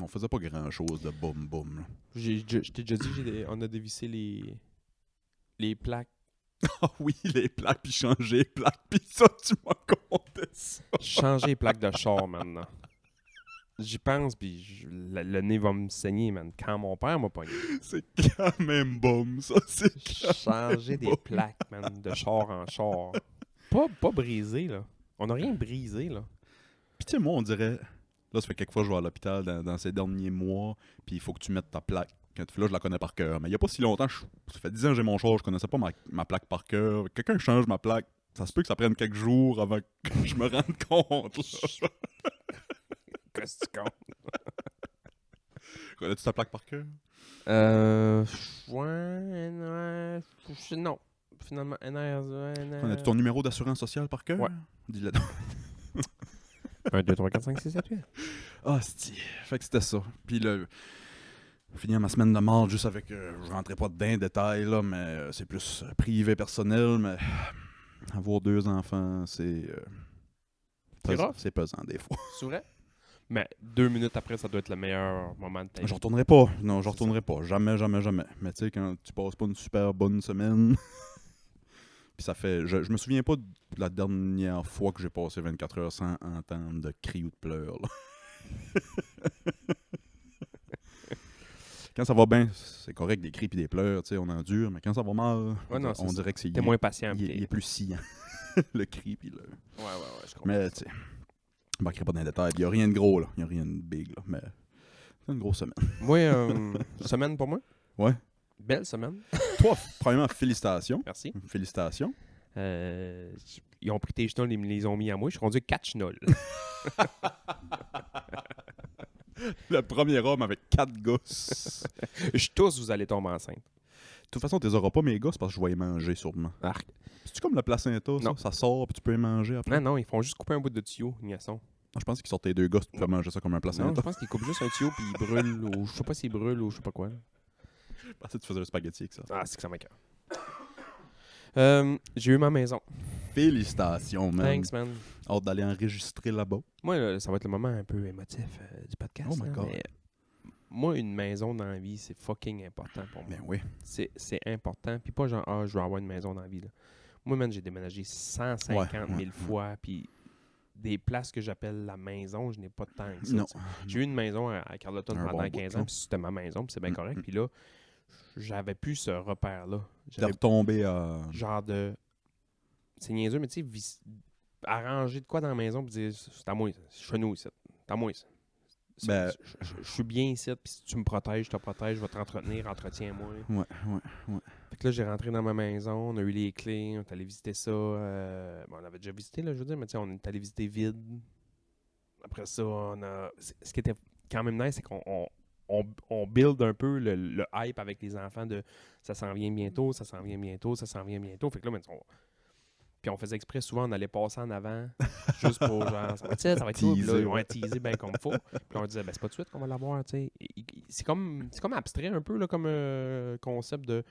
on faisait pas grand chose de boum. Là. Je t'ai déjà dit, on a dévissé les plaques. Ah oui, les plaques pis changer les plaques pis ça, tu m'as conté ça. Changer les plaques de char, maintenant. J'y pense, puis le nez va me saigner, man. Quand mon père m'a pogné. C'est quand même boum, ça, c'est Changer des bon. plaques, man, de char en char. Pas brisé, là. On n'a rien brisé, là. Pis tu sais, moi, on dirait... Là, ça fait quelques fois que je vais à l'hôpital dans ces derniers mois, puis il faut que tu mettes ta plaque. Quand tu fais là, je la connais par cœur. Mais il n'y a pas si longtemps, ça fait 10 ans que j'ai mon char, je connaissais pas ma plaque par cœur. Quelqu'un change ma plaque, ça se peut que ça prenne quelques jours avant que je me rende compte. Là. Qu'est-ce que tu comptes? Connais-tu ta plaque par cœur? Non. Finalement, NR. Connais-tu ton numéro d'assurance sociale par cœur? Ouais. Dis-le. 1, 2, 3, 4, 5, 6, 7, 8. Ah, c'est... Fait que c'était ça. Puis le... Finir ma semaine de mort juste avec... je rentrais pas dedans détail, là, mais c'est plus privé, personnel, mais... Avoir 2 enfants, c'est... C'est rough? C'est pesant, des fois. C'est vrai? Mais 2 minutes après, ça doit être le meilleur moment de ta vie. Je retournerai pas. Non, je C'est retournerai pas. Jamais. Mais tu sais, quand tu passes pas une super bonne semaine... Puis ça fait... Je me souviens pas de la dernière fois que j'ai passé 24 heures sans entendre de cris ou de pleurs, là. Quand ça va bien, c'est correct, des cris et des pleurs, tu sais, on endure, mais quand ça va mal, Ouais, non, on c'est dirait que c'est T'es moins patient. il est plus sciant, le cri puis le... Ouais, je comprends. Mais, tu sais, je ne manquerai pas dans les détails. Il n'y a rien de gros, là. Il n'y a rien de big, là. Mais c'est une grosse semaine. Moi, semaine pour moi. Ouais. Belle semaine. Toi, premièrement, félicitations. Merci. Félicitations. Ils ont pris tes chenolles et me les ont mis à moi. Je suis rendu 4 chenolles. Le premier homme avec 4 gosses. Je tous, vous allez tomber enceinte. De toute façon, tu les auras pas, mes gosses, parce que je vais les manger sûrement. Arc. C'est-tu comme le placenta, ça? Non. Ça sort, puis tu peux les manger après? Non, ils font juste couper un bout de tuyau, Ignaçon. Je pense qu'ils sortent les 2 gosses, tu peux manger ça comme un Non, placenta. je pense qu'ils coupent juste un tuyau puis ils brûlent, ou je sais pas s'ils brûlent ou je sais pas quoi. Je pensais que tu faisais le spaghetti avec ça. Ah, c'est que ça m'écoeure. J'ai eu ma maison. Félicitations, man. Thanks, man. Hâte d'aller enregistrer là-bas. Moi, là, ça va être le moment un peu émotif du podcast. Oh my là, God. mais moi, une maison dans la vie, c'est fucking important pour moi. Ben oui. C'est important. Puis pas genre, je veux avoir une maison dans la vie. Là. Moi, man, j'ai déménagé 150 000 fois. Puis des places que j'appelle la maison, je n'ai pas de temps avec ça. Non. t'sais. J'ai eu une maison à Carleton Un pendant bon 15 bout, ans. Puis c'était ma maison. Puis c'est bien correct. Puis là, j'avais plus ce repère-là. T'es J'avais retombé à... genre de... C'est niaiseux, mais tu sais, arranger de quoi dans la maison puis dire, c'est à moi, c'est chez nous ici. C'est à moi ici. Ben- Je suis bien ici, puis si tu me protèges, je te protège, je vais t'entretenir, entretiens-moi. Ouais. Fait que là, j'ai rentré dans ma maison, on a eu les clés, on est allé visiter ça. Bon, on avait déjà visité, là, je veux dire, mais tu sais, on est allé visiter vide. Après ça, on a... Ce qui était quand même nice, c'est qu'on build un peu le hype avec les enfants de ça s'en vient bientôt, ça s'en vient bientôt, ça s'en vient bientôt. Fait que là, mais puis on faisait exprès, souvent, on allait passer en avant, juste pour genre, ça va être ça, ça va être cool. Puis là, Teaser, on a teasé bien comme il faut. Puis on disait, ben c'est pas tout de suite qu'on va l'avoir, tu sais. C'est comme abstrait un peu, là, comme concept de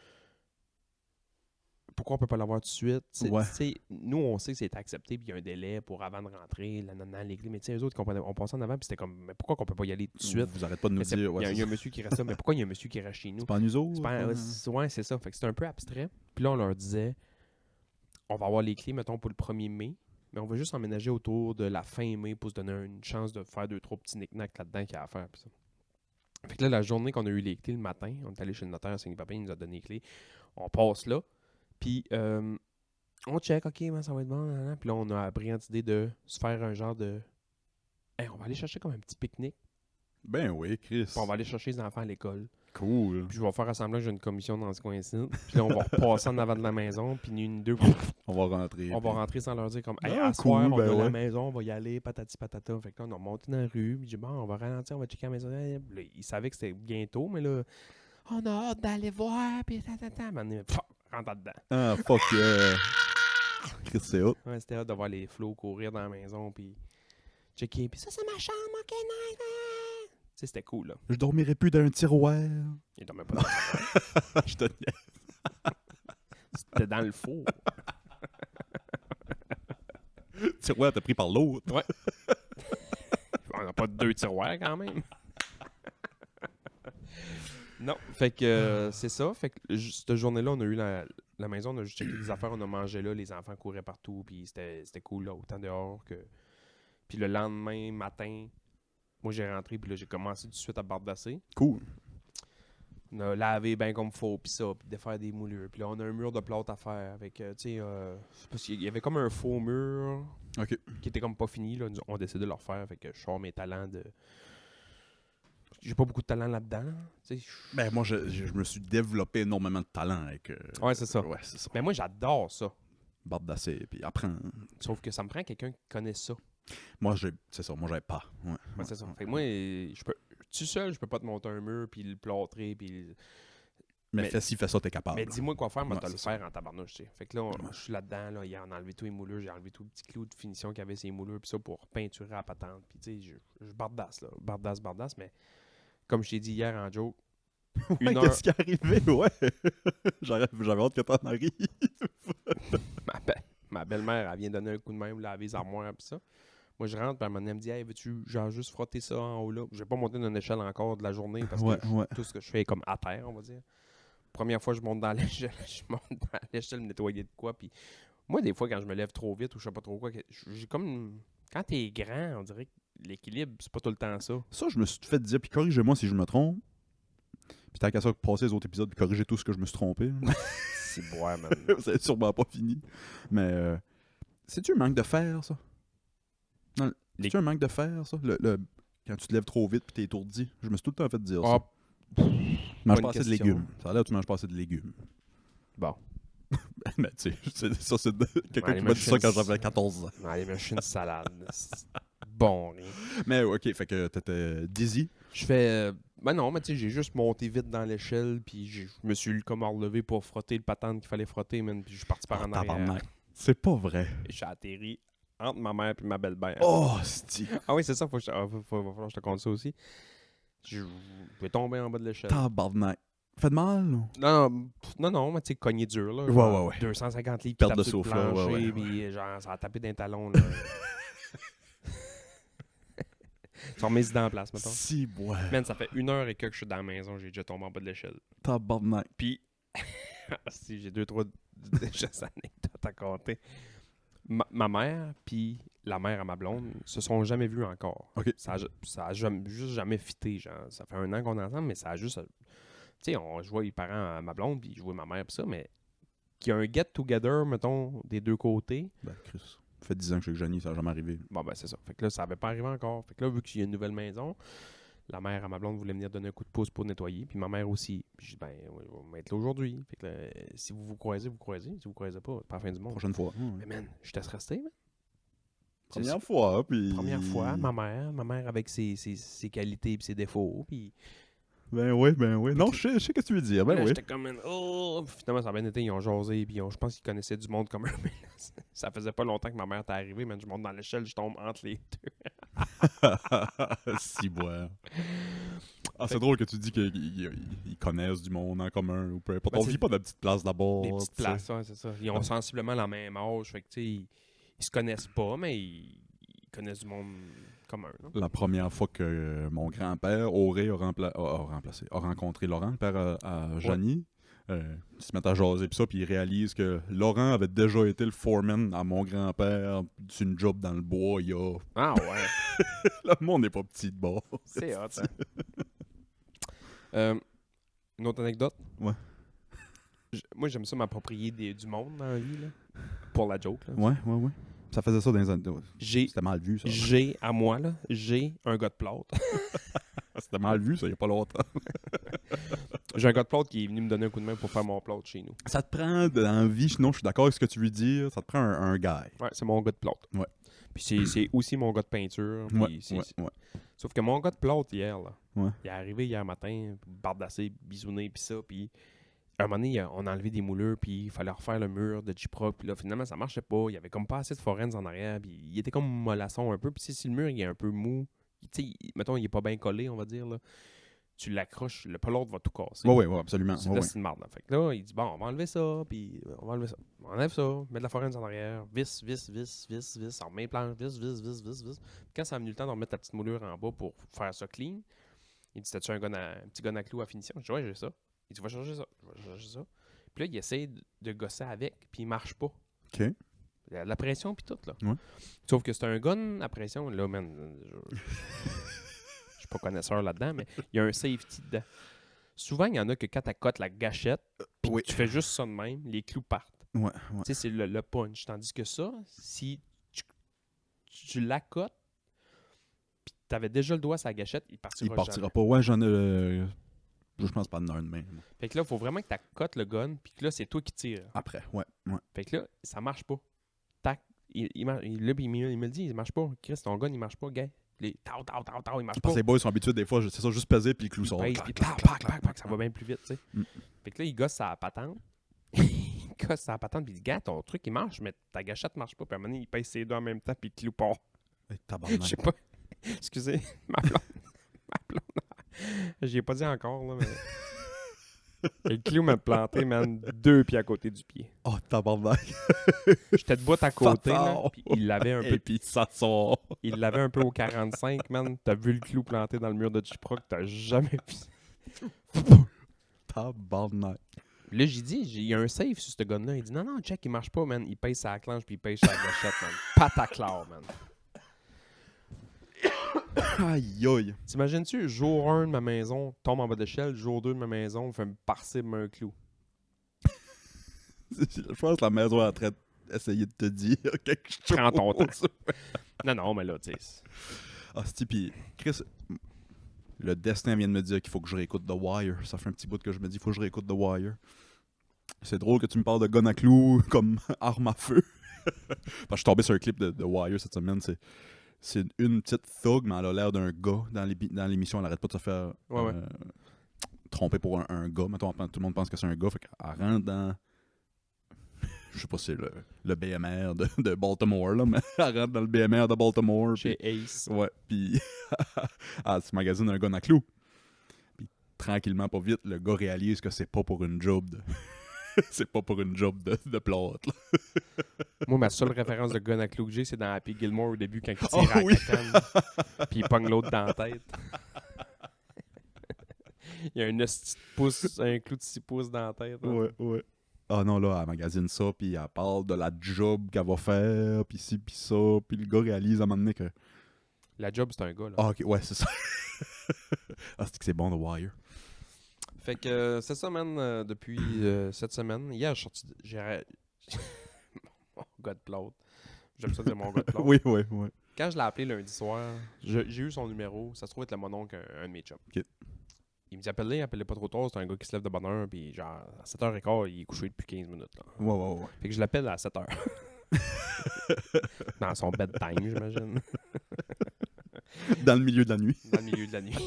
pourquoi on peut pas l'avoir tout de suite. Ouais. Tu sais, nous, on sait que c'est accepté, puis il y a un délai pour avant de rentrer, les clés. Mais tu sais, eux autres, on passait en avant, puis c'était comme, mais pourquoi qu'on peut pas y aller tout de suite? Vous arrêtez pas de nous Mais dire... il y a un monsieur qui reste là, mais pourquoi il y a un monsieur qui reste chez nous? C'est pas en uso? Ouais, c'est ça. Fait que c'était un peu abstrait. Puis là, on leur disait, on va avoir les clés, mettons, pour le 1er mai, mais on va juste emménager autour de la fin mai pour se donner une chance de faire 2-3 petits knick-knacks là-dedans qu'il y a à faire. Pis ça. Fait que là, la journée qu'on a eu les clés le matin, on est allé chez le notaire, Saint-Papin, il nous a donné les clés. On passe là, puis on check, OK, ben, ça va être bon. Nan. Puis là, on a la brillante idée de se faire un genre de... Hey, on va aller chercher comme un petit pique-nique, Ben oui, Chris. puis on va aller chercher les enfants à l'école. Cool. Puis je vais faire assembler, j'ai une commission dans ce coin-ci. Puis là, on va repasser en avant de la maison. Puis une, deux, On va rentrer. on va rentrer sans leur dire comme, hey, Ah, à soir, cool, on ben a la ouais. maison, on va y aller, patati patata. Fait que là, on a monté dans la rue. Puis j'ai dit, bon, on va ralentir, on va checker la maison. Là, ils savaient que c'était bientôt, mais là, on a hâte d'aller voir. Puis tatata. Rentre dedans. Ah, fuck yeah. Chris, c'est hot. Ouais, c'était hâte de voir les flots courir dans la maison. Puis checker. Puis ça, c'est ma chambre, ok, nice. Tu sais, c'était cool, là. Je dormirai plus dans un tiroir. Il dormait pas dans le Je te niaise. C'était dans le four. Le tiroir t'as pris par l'autre. Ouais. On n'a pas 2 tiroirs quand même. Non, fait que c'est ça. Fait que cette journée-là, on a eu la maison, on a juste checké des affaires, on a mangé là, les enfants couraient partout, puis c'était cool, là, autant dehors que... Puis le lendemain matin, moi j'ai rentré, puis là j'ai commencé tout de suite à bardasser. Cool. On a lavé bien comme faut, puis ça, puis de faire des moulures. Puis là, on a un mur de plâtre à faire avec, tu sais, parce qu'il y avait comme un faux mur OK. qui était comme pas fini, là. On a décidé de le refaire, fait que je sors mes talents de... J'ai pas beaucoup de talent là-dedans, tu sais. Ben moi, je me suis développé énormément de talent avec... Ouais, c'est ça. Ouais, c'est ça. Mais moi, j'adore ça. Bardasser, puis apprendre. Sauf que ça me prend quelqu'un qui connaît ça. Moi, c'est ça. Moi, j'avais pas. Ouais. Ouais, c'est ça. Fait que moi, je peux... Tout seul, je peux pas te monter un mur, puis le plâtrer, puis... Mais fais ci, fais ça, t'es capable. Mais dis-moi quoi faire, moi, Ouais, te le c'est faire en tabarnouche, tu sais. Fait que là, je suis là-dedans, là, il a enlevé tous les moulures, j'ai enlevé tous les petits clous de finition qu'il y avait ces moulures, puis ça, pour peinturer à la patente. Puis, tu sais, je bardasse, là. Bardasse, mais comme je t'ai dit hier en joke, Ouais, qu'est-ce qui est arrivé? Ouais. J'avais hâte que t'en arrives. ma belle-mère, elle vient donner un coup de main, laver les armoires, puis ça. Moi, je rentre, puis elle me dit, hey, veux-tu genre juste frotter ça en haut là? Je vais pas monter d'une échelle encore de la journée parce que tout ce que je fais est comme à terre, on va dire. Première fois, je monte dans l'échelle, me nettoyer de quoi. Puis moi, des fois, quand je me lève trop vite ou je sais pas trop quoi, j'ai comme. Quand t'es grand, on dirait que l'équilibre, c'est pas tout le temps ça. Ça, je me suis fait dire, puis corrigez-moi si je me trompe. Puis tant qu'à ça, passer les autres épisodes et corriger tout ce que je me suis trompé. C'est boire, man. C'est sûrement pas fini. Mais c'est-tu un manque de fer, ça? Non, c'est-tu un manque de fer, ça? Quand tu te lèves trop vite puis t'es étourdi. Je me suis tout le temps fait dire ça. Tu manges bonne pas assez de question. légumes. Ça a l'air que tu manges pas assez de légumes. Bon. Mais tu sais, ça c'est quelqu'un les qui m'a dit ça quand machines- j'avais 14 ans. Non, les machines salade. C'est bon, rien. Mais ok, fait que t'étais dizzy. Je fais. Ben non, mais tu sais, j'ai juste monté vite dans l'échelle, puis je me suis comme relevé pour frotter le patente qu'il fallait frotter, man, puis je suis parti par en arrière. Tabarnak. C'est pas vrai. Et j'ai atterri entre ma mère et ma belle-mère. Oh, c'est Ah oui, c'est ça, va falloir que je te conte ça aussi. Je vais tomber en bas de l'échelle. tabarnak. Fait de mal, non? Non, mais tu sais, cogné dur, là. Ouais, genre ouais. 250 livres, Perte puis de tape sur le souffle, là, ouais, plancher, ouais. puis genre, ça a tapé d'un talon, là. Ils sont mis dans la place, mettons. Si, ouais. Man, ça fait 1 heure et que je suis dans la maison, j'ai déjà tombé en bas de l'échelle. Tabarnak. Puis, si j'ai 2-3 anecdotes à compter. Ma mère, puis la mère à ma blonde, se sont jamais vus encore. Ok. Ça a juste jamais fité, genre. Ça fait 1 an qu'on est ensemble, mais ça a juste... Tu sais, je vois les parents à ma blonde, puis je vois ma mère, puis ça, mais qu'il y a un get-together, mettons, des deux côtés. Ben, Chris. Ça fait 10 ans que je suis avec Janie, ça n'a jamais arrivé. Bon, ben, c'est ça. Fait que là, ça n'avait pas arrivé encore. Fait que là, vu qu'il y a une nouvelle maison, la mère à ma blonde voulait venir donner un coup de pouce pour nettoyer, puis ma mère aussi. Puis j'ai dit, ben, oui, on va être là aujourd'hui. Fait que là, si vous vous croisez, vous croisez. Si vous croisez pas, pas la fin du monde. Prochaine fois. Mais man, je te laisse rester, man. Première fois, puis... Première fois, ma mère avec ses qualités et ses défauts, puis... Ben oui. Non, je sais ce que tu veux dire. Ben là, oui. j'étais comme, oh! Finalement, ça a bien été, ils ont jasé, puis je pense qu'ils connaissaient du monde comme eux, mais là, ça faisait pas longtemps que ma mère était arrivée, man, je monte dans l'échelle, je tombe entre les deux. Si, ouais. Ah, c'est drôle que tu dis qu'ils connaissent du monde en commun ou peu importe. Ben, On c'est vit pas de petites places d'abord. Des petites tu sais. places, ouais, c'est ça. Ils ont sensiblement la même âge, fait que, tu sais, ils se connaissent pas, mais ils connaissent du monde commun, là. La première fois que mon grand-père, Auré, a rencontré Laurent, le père à Janie, ils se mettent à jaser pis ça, puis ils réalisent que Laurent avait déjà été le foreman à mon grand-père d'une job dans le bois il y a... Ah ouais, Le monde n'est pas petit de bord. c'est hot, hein. Une autre anecdote? Ouais. Moi, j'aime ça m'approprier du monde dans la vie, là. Pour la joke, là. Ouais. Ça faisait ça dans les années... J'ai C'était mal vu, ça. à moi, là, j'ai un gars de plâtre. C'était mal vu, ça, il y a pas longtemps. J'ai un gars de plâtre qui est venu me donner un coup de main pour faire mon plâtre chez nous. Ça te prend dans la vie, sinon je suis d'accord avec ce que tu veux dire, ça te prend un gars. Ouais, c'est mon gars de plâtre. Ouais. Puis c'est aussi mon gars de peinture. Puis Ouais. Sauf que mon gars de plâtre hier, là, Ouais. il est arrivé hier matin, bardassé, bisouné, puis ça, puis à un moment donné, on a enlevé des moulures, puis il fallait refaire le mur de J-Proc, puis là, finalement, ça marchait pas. Il y avait comme pas assez de forennes en arrière, puis il était comme mollasson un peu. Puis si le mur, il est un peu mou, tu sais, mettons, il est pas bien collé, on va dire, là, tu l'accroches, le plâtre va tout casser. Ouais, absolument. C'est Ouais, une marde. Là. Fait que là, il dit, bon, on va enlever ça, puis on va enlever ça. On enlève ça, mettre de la forense en arrière, vis, on remet les planches, vis. Puis quand ça a venu le temps de remettre la petite moulure en bas pour faire ça clean, il dit, t'as-tu un petit gun à clous à finition? Je dis, ouais, j'ai ça. Il dit, va chercher ça. Je vais chercher ça. Puis là, il essaie de gosser avec, puis il marche pas. OK. Il y a de la pression, puis tout, là. Ouais. Sauf que c'est un gun à pression, là, man. Je suis pas connaisseur là-dedans, mais il y a un safety dedans. Souvent, il y en a que quand tu cotes la gâchette, puis Oui. tu fais juste ça de même, les clous partent. Ouais. Tu sais, c'est le punch. Tandis que ça, si tu l'accotes, puis tu avais déjà le doigt sur la gâchette, il partira Il partira jamais. pas. Ouais, j'en ai... Je pense pas de un de même. Fait que là, il faut vraiment que tu accotes le gun, puis que là, c'est toi qui tires. Après, ouais. Fait que là, ça marche pas. Tac. Il me le dit, il marche pas. Chris, ton gun, il marche pas, gars. Il marche Parce pas. que les boys sont habitués, des fois, c'est ça, juste peser puis le clou sort. Pèse, Clac, puis clac, pac, clac, pac, ça va bien plus vite, tu sais. Fait que là, il gosse sa patente. Il gosse sa patente, puis il dit, gars, ton truc, il marche, mais ta gâchette marche pas. Puis à un moment donné, il pèse ses deux en même temps, puis le clou part. Hey, tabarnak. Je sais pas. Excusez, ma blonde. J'y ai pas dit encore, là, mais... Et le clou m'a planté, man, 2 pieds à côté du pied. Oh, tabarnak. J'étais debout à côté, là, Fatal. puis il l'avait un peu... Et puis ça sort. Il l'avait un peu au 45, man. T'as vu le clou planté dans le mur de J-Proc, t'as jamais vu. Tabarnak. Là, j'ai dit, il y a un safe sur ce gun-là. Il dit, non, check, il marche pas, man. Il pèse sa clenche puis il pèse sa gâchette, man. Pataclar, man. Aïe, aïe. T'imagines-tu, jour 1 de ma maison, tombe en bas d'échelle, jour 2 de ma maison, me fait me parser de un clou. Je pense que la maison est en train d'essayer de te dire quelque chose. Prends ton temps. Non, mais là, tu sais. Ah, c'est puis Chris, le destin vient de me dire qu'il faut que je réécoute The Wire. Ça fait un petit bout que je me dis qu'il faut que je réécoute The Wire. C'est drôle que tu me parles de gun à clous comme arme à feu. Parce que je suis tombé sur un clip de The Wire cette semaine. C'est une petite thug, mais elle a l'air d'un gars dans l'émission. Elle arrête pas de se faire Ouais. tromper pour un gars. Mettons, tout le monde pense que c'est un gars. Fait qu'elle rentre dans... Je sais pas si c'est le BMR de Baltimore, là, mais elle rentre dans le BMR de Baltimore. Chez puis- Ace. Ouais, puis elle se magasine un gun à clous. Puis tranquillement, pas vite, le gars réalise que c'est pas pour une job de... c'est pas pour une job de plate, là. Moi, ma seule référence de gun à clou que j'ai, c'est dans Happy Gilmore au début quand il tire Oh, à la oui. cacane. Puis il pogne l'autre dans la tête. Il y a un esti de pouce, un clou de 6 pouces dans la tête. Là. Ouais. Ah non, là, elle magasine ça, puis elle parle de la job qu'elle va faire, puis ci, puis ça, puis le gars réalise à un moment donné que... La job, c'est un gars. Là. Ah, ok, ouais, c'est ça. Ah, c'est que c'est bon, The Wire. Fait que c'est ça, man, depuis cette semaine. Hier, je suis sorti. Mon gars de plate. J'aime ça dire mon gars de plate. Oui. Quand je l'ai appelé lundi soir, j'ai eu son numéro. Ça se trouve être le mononcle un de mes chums. Ok. Il me dit appelez pas trop tard. C'est un gars qui se lève de bonne heure. Puis genre, à 7h15, il est couché depuis 15 minutes. Là. Ouais. Fait que je l'appelle à 7h. Dans son bedtime, j'imagine. Dans le milieu de la nuit. Dans le milieu de la nuit.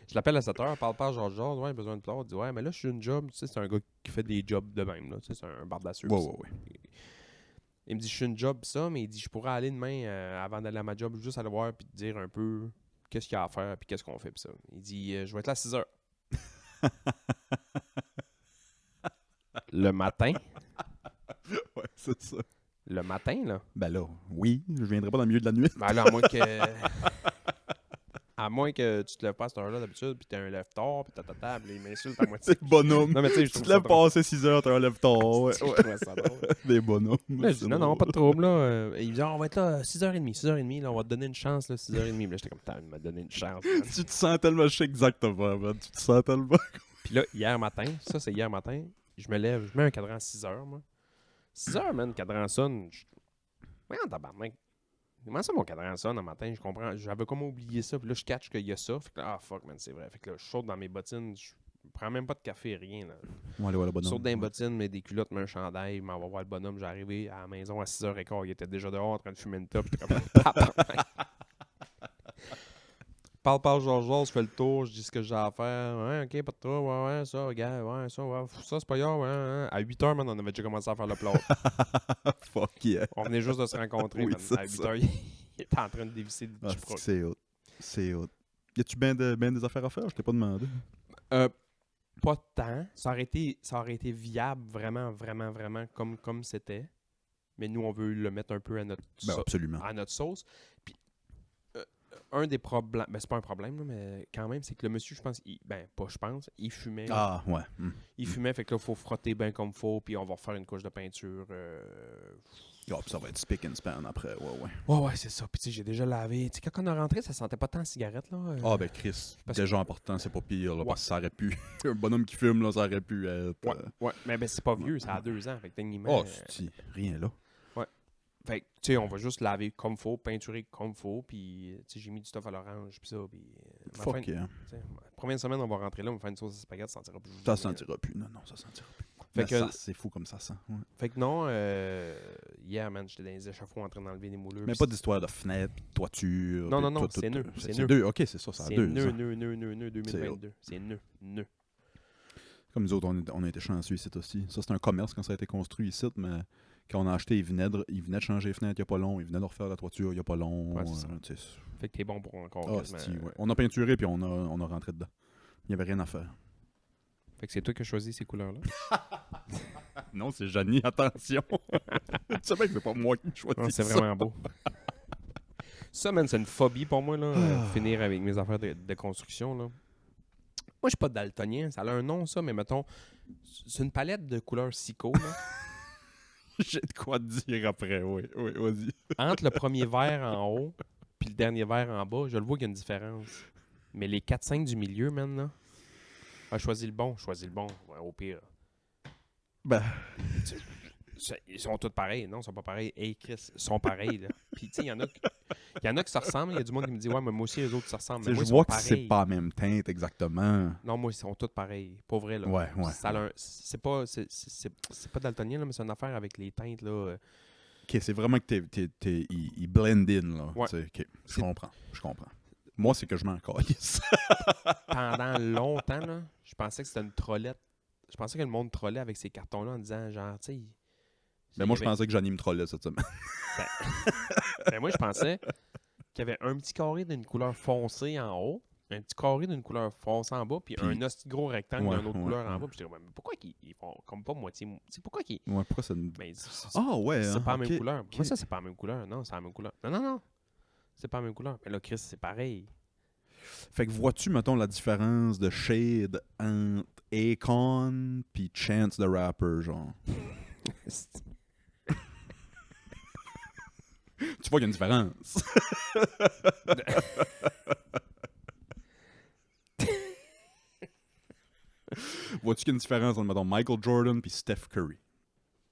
Je l'appelle à 7h, parle Georges, ouais, besoin de plate. Il dit, ouais, mais là, je suis une job. Tu sais, c'est un gars qui fait des jobs de même, là. Tu sais, c'est un bardasseux. Ouais. Il me dit, je suis une job, pis ça, mais il dit, je pourrais aller demain, avant d'aller à ma job, juste aller voir, puis te dire un peu qu'est-ce qu'il y a à faire, puis qu'est-ce qu'on fait, pis ça. Il dit, je vais être là à 6h. Le matin. Ouais, c'est ça. Le matin, là. Ben là, oui, je viendrai pas dans le milieu de la nuit. Ben là, à moins que tu te lèves pas à cette heure-là d'habitude, puis t'as un lève tard, puis t'as ta table, il m'insulte à moitié. C'est bonhomme. Non, mais tu sais, je Tu trouve te ça lèves drôle. passer 6 heures, t'as un lève tard. Ouais. Je trouvais ça drôle. Des bonhommes. Là, je dis, non, pas de trouble, là. Il me dit, on va être là 6h30, là, on va te donner une chance, là, 6h30. Là, j'étais comme, il m'a donné une chance. Man. Tu te sens tellement, je sais exactement, man. Tu te sens tellement. Puis là, hier matin, je me lève, je mets un cadran à 6h, moi. 6h, man, le cadran sonne. Voyons, tabarnak. Comment ça, mon cadran sonne un matin? Je comprends. J'avais comme oublié ça. Puis là, je catch qu'il y a ça. Fait que là, fuck, man, c'est vrai. Fait que là, je saute dans mes bottines. Je prends même pas de café, rien. Là. Ouais, le Je bonhomme. saute dans les bottines, mets des culottes, mets un chandail. m'en va voir le bonhomme. J'ai arrivé à la maison à 6h15. Il était déjà dehors en train de fumer une top. J'étais comme, tabarnak. Parle, Georges, je fais le tour, je dis ce que j'ai à faire. Ouais, ok, pas de trouble, ouais, ça, regarde, ouais, ça, c'est pas grave, ouais. À 8h, man, on avait déjà commencé à faire le plat. Fuck yeah. On venait juste de se rencontrer, Oui, man. c'est À ça. 8h, il était en train de dévisser du Ah, chiproc. c'est hot. C'est hot. Y a-tu ben des affaires à faire? Je t'ai pas demandé. Pas tant. Ça aurait été viable, vraiment, comme c'était. Mais nous, on veut le mettre un peu à notre, Ben, absolument. à notre sauce. Puis, un des problèmes, ben c'est pas un problème, là, mais quand même, c'est que le monsieur, je pense, il fumait. Ah, ouais. Il fumait, fait que là, il faut frotter bien comme faut, puis on va refaire une couche de peinture. Ah, puis ça va être spick and span après, ouais. Ouais, c'est ça. Puis tu sais, j'ai déjà lavé. Tu sais, quand on est rentré, ça sentait pas tant la cigarette, là. Ah, ben Chris, Parce déjà important, c'est pas pire, là, Ouais. parce que ça aurait pu... un bonhomme qui fume, là, ça aurait pu être... Ouais, mais ben, c'est pas vieux, ça a 2 ans, fait que techniquement... Oh, c'est rien là. Fait que, tu sais, on va juste laver comme faut, peinturer comme faut, puis, tu sais, j'ai mis du stuff à l'orange, puis ça, puis... Fuck yeah. Première semaine, on va rentrer là, on va faire une sauce à spaghetti, ça sentira plus. Ça sentira plus. Non, ça sentira plus. Fait Mais que- ça, c'est fou comme ça sent. Ouais. Fait que non, hier, man, j'étais dans les échafauds en train d'enlever des moulures. Mais puis pas d'histoire de fenêtre, de toiture. Non, puis non, non, tout, c'est tout, nœud, tout. c'est C'est nœud. deux. Ok, c'est ça, ça a c'est 2 nœud, ans. nœud, 2022. C'est nœud. Comme nous autres, on a été chanceux ici aussi. Ça, c'est un commerce quand ça a été construit ici, mais quand on a acheté, ils venaient de changer les fenêtres il n'y a pas long, ils venaient de refaire la toiture il n'y a pas long. Ouais, c'est ça. Tu sais, Fait que t'es bon pour encore ah, quasiment. c'est-tu, ouais. On a peinturé puis on a rentré dedans. Il n'y avait rien à faire. Fait que c'est toi qui as choisi ces couleurs-là. Non, c'est Janie, attention. Tu sais bien que c'est pas moi qui choisis Non, c'est ça. vraiment beau. Ça, man, c'est une phobie pour moi, là, finir avec mes affaires de construction, là. Moi, je suis pas daltonien, ça a un nom, ça, mais mettons, c'est une palette de couleurs Sico, là. J'ai de quoi te dire après, oui, vas-y. Entre le premier vert en haut puis le dernier verre en bas, je le vois qu'il y a une différence. Mais les 4-5 du milieu, man, là, choisis le bon. Ouais, au pire. Ben, Ils sont tous pareils. Non, ils sont pas pareils. Hey, Chris, ils sont pareils, là. Puis, tu sais, il y en a qui se ressemblent. Il y a du monde qui me dit, ouais, mais moi aussi, les autres se ressemblent. Mais moi, je ils vois sont que pareils. c'est pas la même teinte exactement. Non, moi, ils sont tous pareils. Pas vrai, là. Ouais. C'est pas daltonien, là, mais c'est une affaire avec les teintes, là. Ok, c'est vraiment que ils blend in, là. Ouais. Ok, je comprends. Moi, c'est que je m'en calisse. Pendant longtemps, là, je pensais que c'était une trollette. Je pensais que le monde trollait avec ces cartons-là en disant, genre, tu sais... Mais moi, je pensais que Johnny me trollait cette semaine. Ben, moi, je pensais qu'il y avait un petit carré d'une couleur foncée en haut, un petit carré d'une couleur foncée en bas, puis un hostie gros rectangle d'une autre couleur en bas. Puis je disais, mais pourquoi ils font comme pas moitié... C'est pourquoi qu'ils... Ouais, pourquoi c'est une... Mais ouais, c'est hein, pas la même ok, couleur. ok. Moi, ça, c'est pas la même couleur. Non, c'est la même couleur. Non. C'est pas la même couleur. Mais là, Chris, c'est pareil. Fait que vois-tu, mettons, la différence de shade entre Akon puis Chance the Rapper, genre? Tu vois qu'il y a une différence. Vois-tu qu'il y a une différence entre, mettons, Michael Jordan puis Steph Curry?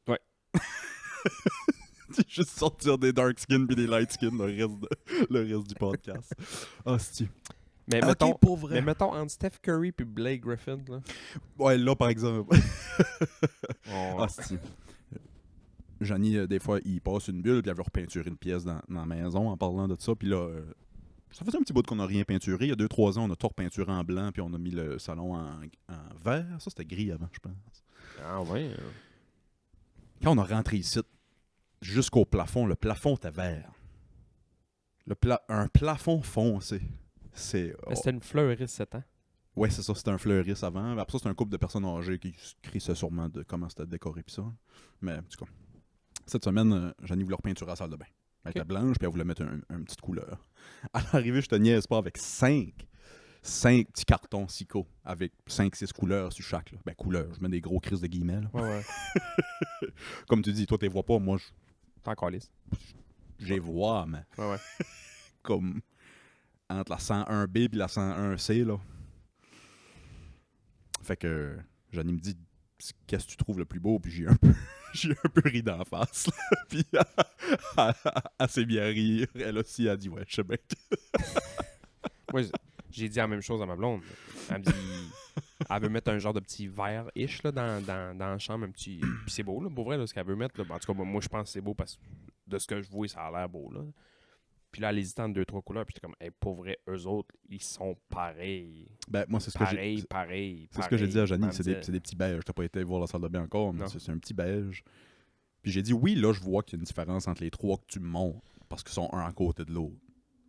Ouais. C'est juste sortir des dark skins puis des light skins le reste du podcast. Hostie. Mais Ok, mettons, pour vrai. mais mettons entre Steph Curry puis Blake Griffin, là. Ouais, là, par exemple. on- Hostie. Johnny, des fois, il passe une bulle puis il veut repeinturer une pièce dans la maison en parlant de ça. Puis là, ça faisait un petit bout qu'on n'a rien peinturé. Il y a 2-3 ans, on a tout repeinturé en blanc puis on a mis le salon en vert. Ça, c'était gris avant, je pense. Ah ouais. Quand on a rentré ici, jusqu'au plafond, le plafond était vert. Un plafond foncé. C'est... Mais c'était une fleuriste 7 ans. Ouais, c'est ça, c'était un fleuriste avant. Après ça, c'était un couple de personnes âgées qui crissaient sûrement de comment c'était décoré pis ça. Mais en tout cas, cette semaine, Jeannie voulait repeinturer la salle de bain. Elle était blanche, puis elle voulait mettre une petite couleur. À l'arrivée, je te niaise pas, avec 5 petits cartons Sico, avec 5-6 couleurs sur chaque. Là. Ben, couleurs, je mets des gros crises de guillemets. Là. Ouais. Comme tu dis, toi, tu les vois pas, moi, T'es encore lisse. je les vois, mais Ouais. comme entre la 101B et la 101C, là. Fait que Jeannie me dit, qu'est-ce que tu trouves le plus beau? Puis j'ai un peu ri d'en face. Là. Puis elle s'est bien rire. Elle aussi a dit, ouais, je sais bien. Moi, j'ai dit la même chose à ma blonde. Elle me dit... Elle veut mettre un genre de petit vert-ish là, dans la chambre, un petit... Puis c'est beau, là, pour vrai, là, ce qu'elle veut mettre. Là. En tout cas, moi, je pense que c'est beau parce que de ce que je vois, ça a l'air beau, là. Puis là, elle hésitait entre 2-3 couleurs, puis j'étais comme, hey, pour vrai, eux autres, ils sont pareils. Ben, moi, c'est ce que j'ai... Pareil. C'est ce que j'ai dit à Jeannie, Elle c'est me des disait, petits beiges. T'as pas été voir la salle de bain encore, mais Non. c'est un petit beige. Puis j'ai dit, oui, là, je vois qu'il y a une différence entre les 3 que tu me montres, parce qu'ils sont un à côté de l'autre.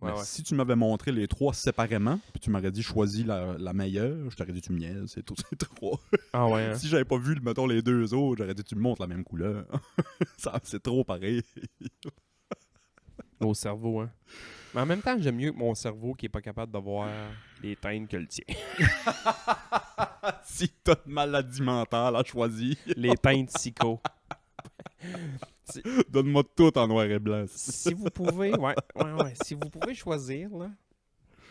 Ouais, Mais ouais. si tu m'avais montré les 3 séparément, puis tu m'aurais dit, choisis la meilleure, je t'aurais dit, tu me niaises, c'est tous ces 3. Ah ouais, hein? Si j'avais pas vu, mettons, les 2 autres, j'aurais dit, tu me montres la même couleur. C'est trop pareil. Nos cerveaux, hein? Mais en même temps, j'aime mieux que mon cerveau qui est pas capable de voir les teintes que le tien. Si t'as une maladie mentale à choisir, Les teintes psycho. donne-moi tout en noir et blanc. Si vous pouvez, ouais, si vous pouvez choisir, là,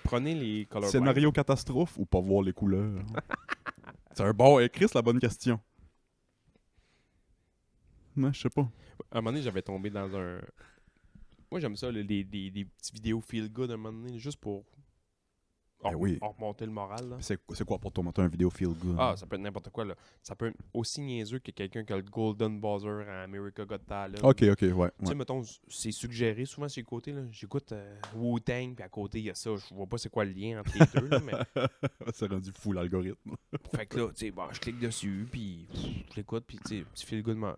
prenez les colorblind. Scénario catastrophe ou pas voir les couleurs? C'est un bon... Chris, la bonne question. Non, je sais pas. À un moment donné, j'avais tombé dans un... Moi, j'aime ça, là, des petites vidéos feel-good à un moment donné, juste pour Ben oui. remonter le moral. Là. C'est quoi pour toi, un vidéo feel good? Ah, ça peut être n'importe quoi. Là. Ça peut être aussi niaiseux que quelqu'un qui a le Golden Buzzer à America Got Talent. Ok, ouais. Tu sais, mettons, c'est suggéré souvent sur le côté. Là. J'écoute Wu-Tang, puis à côté, il y a ça. Je vois pas c'est quoi le lien entre les deux. Là, mais... C'est rendu fou, l'algorithme. Fait que là, tu sais, bon, je clique dessus, puis je l'écoute, puis tu sais, petit feel good moment.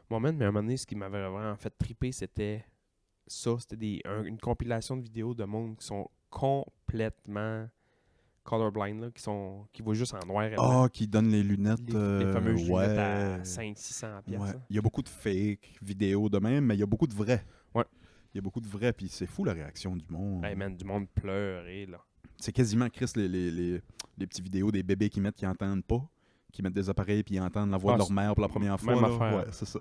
Mais à un moment donné, ce qui m'avait vraiment fait triper, c'était ça. C'était une compilation de vidéos de monde qui sont complètement colorblind, là, qui voient juste en noir et blanc. Ah, qui donne les lunettes. Les fameuses lunettes à ouais. 500-600$. Ouais. Hein. Il y a beaucoup de fake vidéos de même, mais il y a beaucoup de vrais. Ouais. Il y a beaucoup de vrais, puis c'est fou la réaction du monde. Hey man, du monde pleurait, là. C'est quasiment, Chris, les petites vidéos des bébés qui entendent pas, qui mettent des appareils puis ils entendent la voix de leur mère pour la première fois. même Là. affaire. Ouais, c'est ça.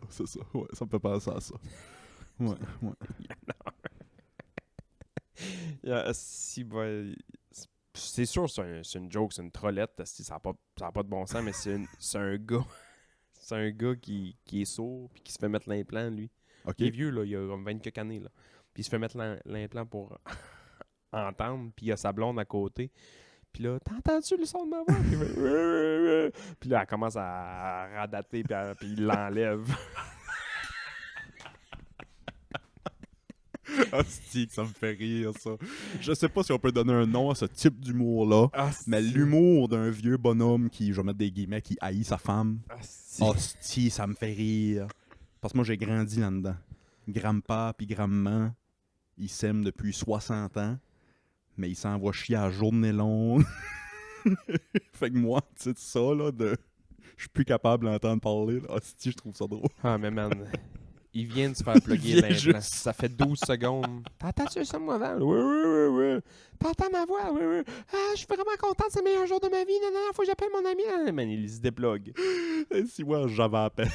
Ouais, ça me fait penser à ça. Ouais. Si, ben, c'est sûr, c'est une joke, c'est une trollette. Ça n'a pas de bon sens, mais c'est un gars. C'est un gars qui est sourd puis qui se fait mettre l'implant, lui. OK. Il est vieux, là, il a comme 20 quelques années. Là. Puis il se fait mettre l'implant pour entendre, puis il y a sa blonde à côté. Puis là, t'entends-tu le son de ma voix? Puis, il fait, puis là, elle commence à radater, puis il l'enlève. Hostie, que ça me fait rire, ça. Je sais pas si on peut donner un nom à ce type d'humour-là, mais l'humour d'un vieux bonhomme qui, je vais mettre des guillemets, qui haït sa femme. Hostie, ça me fait rire. Parce que moi, j'ai grandi là-dedans. Grand-père puis grand-maman, ils s'aiment depuis 60 ans, mais ils s'envoient chier à la journée longue. Fait que moi, tu sais, ça, là, je suis plus capable d'entendre parler. Là. Hostie, je trouve ça drôle. Ah, mais man, il vient de se faire plugger vient l'implant. juste. Ça fait 12 secondes. T'entends-tu ça, moi, avant? Oui. T'entends ma voix? Oui. Ah, je suis vraiment content, c'est le meilleur jour de ma vie. Non, faut que j'appelle mon ami. Non, man, il se déplogue. Et si moi, j'avais à peine.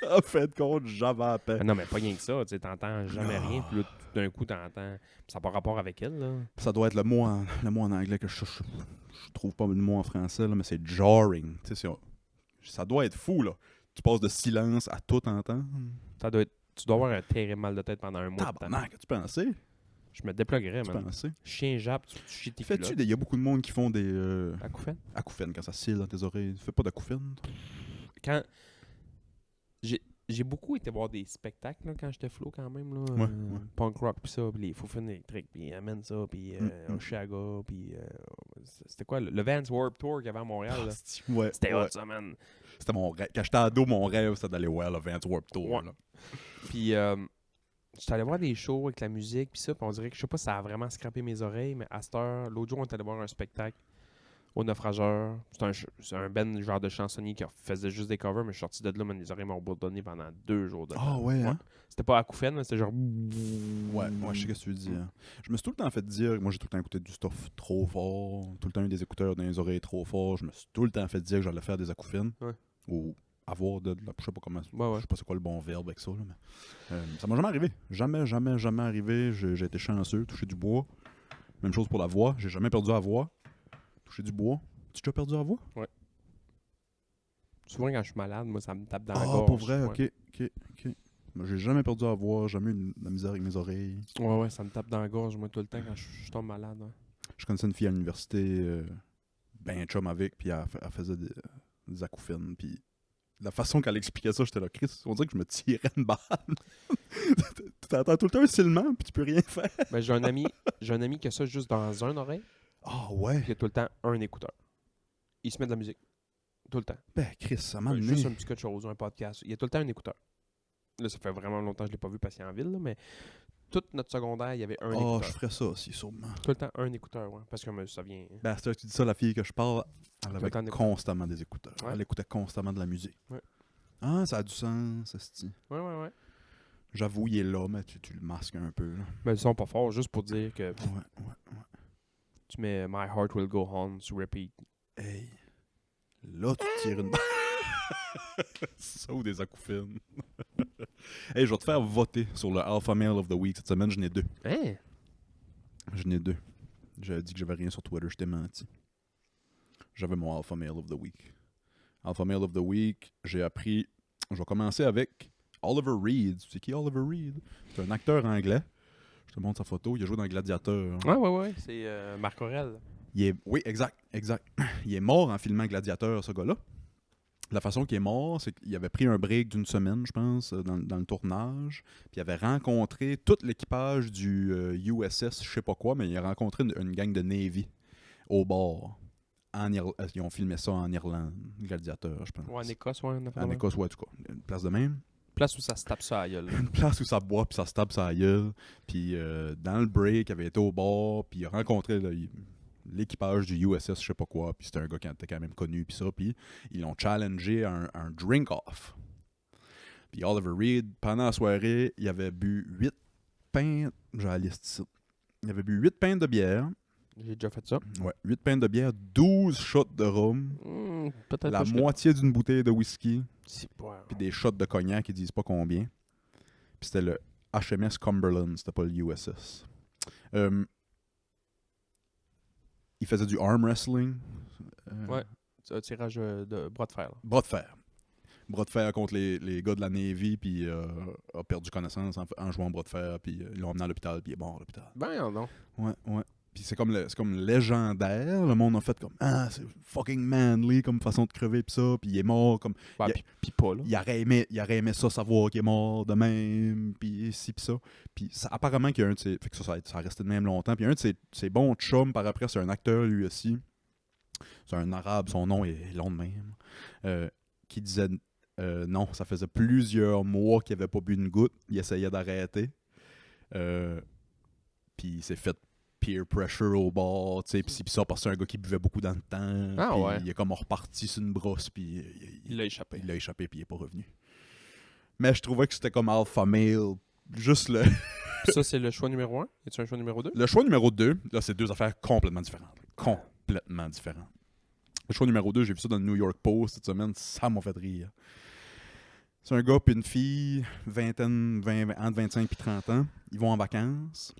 En fait de compte, j'avais à peine. Ah non, mais pas rien que ça. Tu sais, t'entends jamais rien. Puis là, tout d'un coup, t'entends. Ça n'a pas rapport avec elle, là. Ça doit être le mot en anglais que je trouve pas le mot en français, là, mais c'est jarring. Tu sais, ça doit être fou, là. Tu passes de silence à tout entendre. Tu dois avoir un terrible mal de tête pendant un mois. de temps. Tabarnak, tu pensais? Je me déploguerais, Tu man. pensais? Chien jappe, tu chies tes Fais-tu culottes. il y a beaucoup de monde qui font des Acouphènes? acouphènes quand ça scille dans tes oreilles. Tu fais pas d'acouphènes, toi? Quand j'ai beaucoup été voir des spectacles là, quand j'étais flow quand même là, Ouais. punk rock pis ça, pis les Foo Fighters électriques, pis amène ça, pis Oshaga, pis c'était quoi le Vans Warped Tour qu'il y avait à Montréal là. Ouais. C'était ouais. hot ça, man. C'était mon rêve. Quand j'étais ado, mon rêve, c'était d'aller voir le Vans Warped Tour. Ouais. Là. Puis j'étais allé voir des shows avec la musique pis ça, pis on dirait que je sais pas si ça a vraiment scrappé mes oreilles, mais à cette heure, l'autre jour on est allé voir un spectacle au Naufrageur. C'est un band genre de chansonnier qui faisait juste des covers, mais je suis sorti de là, mais les oreilles m'ont bourdonné pendant 2 jours de temps. Ah ouais, hein? C'était pas acouphène, mais c'était genre... Ouais, je sais ce que tu veux dire. Je me suis tout le temps fait dire, moi j'ai tout le temps écouté du stuff trop fort, tout le temps eu des écouteurs dans les oreilles trop fort, je me suis tout le temps fait dire que j'allais faire des acouphènes. Ouais. Ou avoir de la... Je sais pas comment... Ouais. Je sais pas c'est quoi le bon verbe avec ça, là, mais... ça m'a jamais arrivé. Jamais arrivé. J'ai été chanceux, touché du bois. Même chose pour la voix, j'ai jamais perdu la voix. Touché du bois. Tu as déjà perdu la voix? Souvent, quand je suis malade, moi, ça me tape dans la Ah, gorge. pour vrai? Ouais. Ok. Moi, j'ai jamais perdu la voix, jamais eu de la misère avec mes oreilles. Ouais, ça me tape dans la gorge, moi, tout le temps, quand je tombe malade. Ouais. Je connaissais une fille à l'université, ben chum avec, puis elle faisait des acouphènes, puis la façon qu'elle expliquait ça, j'étais là, Chris, on dirait que je me tirais une balle. Tu entends tout le temps un silement, puis tu peux rien faire. Ben, j'ai un ami qui a ça juste dans une oreille, Ah ouais? qui a tout le temps un écouteur. Il se met de la musique. Tout le temps. Ben Chris, ça m'a Juste amené. un petit quelque chose, un podcast. Il y a tout le temps un écouteur. Là, ça fait vraiment longtemps que je l'ai pas vu passer en ville, là, mais toute notre secondaire, il y avait un Ah, écouteur. je ferais ça aussi, sûrement. Tout le temps un écouteur, ouais. Parce que ça vient... Ben, c'est que tu dis ça, la fille que je parle, elle le avait temps d'écouter. constamment des écouteurs. Ouais. Elle écoutait constamment de la musique. Ouais. Ah, ça a du sens, esti. Ouais. J'avoue, il est là, mais tu le masques un peu, là. Mais ils sont pas forts, juste pour dire que Ouais. tu mets My Heart Will Go On sur repeat. Hey. Là, tu tires une balle. Ça ou des acouphènes. Hey, je vais te faire voter sur le Alpha Male of the Week cette semaine. Je n'ai 2. Hein? J'avais dit que j'avais rien sur Twitter, je t'ai menti. J'avais mon Alpha Male of the Week. Alpha Male of the Week, j'ai appris... Je vais commencer avec Oliver Reed. C'est qui Oliver Reed? C'est un acteur anglais. Je te montre sa photo. Il a joué dans Gladiateur. Ouais. C'est Marc Aurèle. Oui, exact. Il est mort en filmant Gladiateur, ce gars-là. La façon qu'il est mort, c'est qu'il avait pris un break d'une semaine, je pense, dans le tournage. Puis il avait rencontré tout l'équipage du USS, je sais pas quoi, mais il a rencontré une gang de Navy au bord. Ils ont filmé ça en Irlande, Gladiateur, je pense. Ouais, en Écosse, ouais. En Écosse, ouais, en tout cas. Une place de même. Place où ça se tape ça à la gueule. Une place où ça boit, puis ça se tape sa gueule. Puis dans le break, il avait été au bord, puis il a rencontré l'équipage du USS, je sais pas quoi, puis c'était un gars qui était quand même connu, puis ça, puis ils l'ont challengé à un drink-off. Puis Oliver Reed, pendant la soirée, il avait bu 8 pintes, j'ai la liste ici. Il avait bu 8 pintes de bière, J'ai déjà fait ça. ouais, 8 pintes de bière, 12 shots de rhum, Peut-être la pas jusque- moitié d'une bouteille de whisky, C'est pas... puis des shots de cognac, ils disent pas combien. Puis c'était le HMS Cumberland, c'était pas le USS. Il faisait du arm wrestling. Ouais. C'est un tirage de bras de fer. Là. Bras de fer. Bras de fer contre les gars de la Navy, puis a perdu connaissance en jouant au bras de fer, puis ils l'ont emmené à l'hôpital, puis il est mort à l'hôpital. Ben non. Ouais. Puis c'est comme légendaire. Le monde a fait comme c'est fucking manly comme façon de crever, puis ça, puis il est mort comme. Ben, puis pas, là. Il aurait aimé ça savoir qu'il est mort de même, puis ci, puis ça. Puis apparemment qu'il y a un de ses. Fait que ça a resté de même longtemps. Puis un de ses bons chums par après, c'est un acteur lui aussi. C'est un arabe, son nom est long de même. Qui disait non, ça faisait plusieurs mois qu'il avait pas bu une goutte. Il essayait d'arrêter. Puis il s'est fait peer pressure au bar, tu sais, pis ça, parce que c'est un gars qui buvait beaucoup dans le temps. Ah pis ouais. il est comme reparti sur une brosse, puis Il l'a échappé. Il l'a échappé, puis il est pas revenu. Mais je trouvais que c'était comme alpha male. Juste le. Ça, c'est le choix numéro 1. Y a-tu un choix numéro 2? Le choix numéro 2, là, c'est deux affaires complètement différentes. Complètement différentes. Le choix numéro 2, j'ai vu ça dans le New York Post cette semaine, ça m'a fait rire. C'est un gars puis une fille, entre 25 et 30 ans. Ils vont en vacances.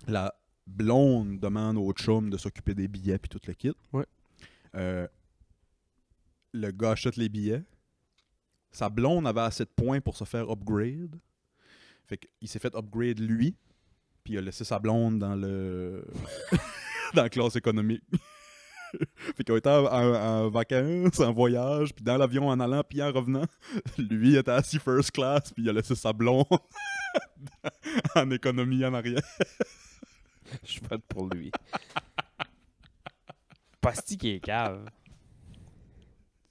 La blonde demande au chum de s'occuper des billets puis tout le kit. Ouais. Le gars achète les billets. Sa blonde avait assez de points pour se faire upgrade. Fait qu'il s'est fait upgrade lui. Puis il a laissé sa blonde dans le dans la classe économique. Fait qu'ils ont été en vacances, en voyage, puis dans l'avion en allant puis en revenant, lui était assis first class, puis il a laissé sa blonde en économie en arrière. Je vote pour lui. Pasti qui est cave.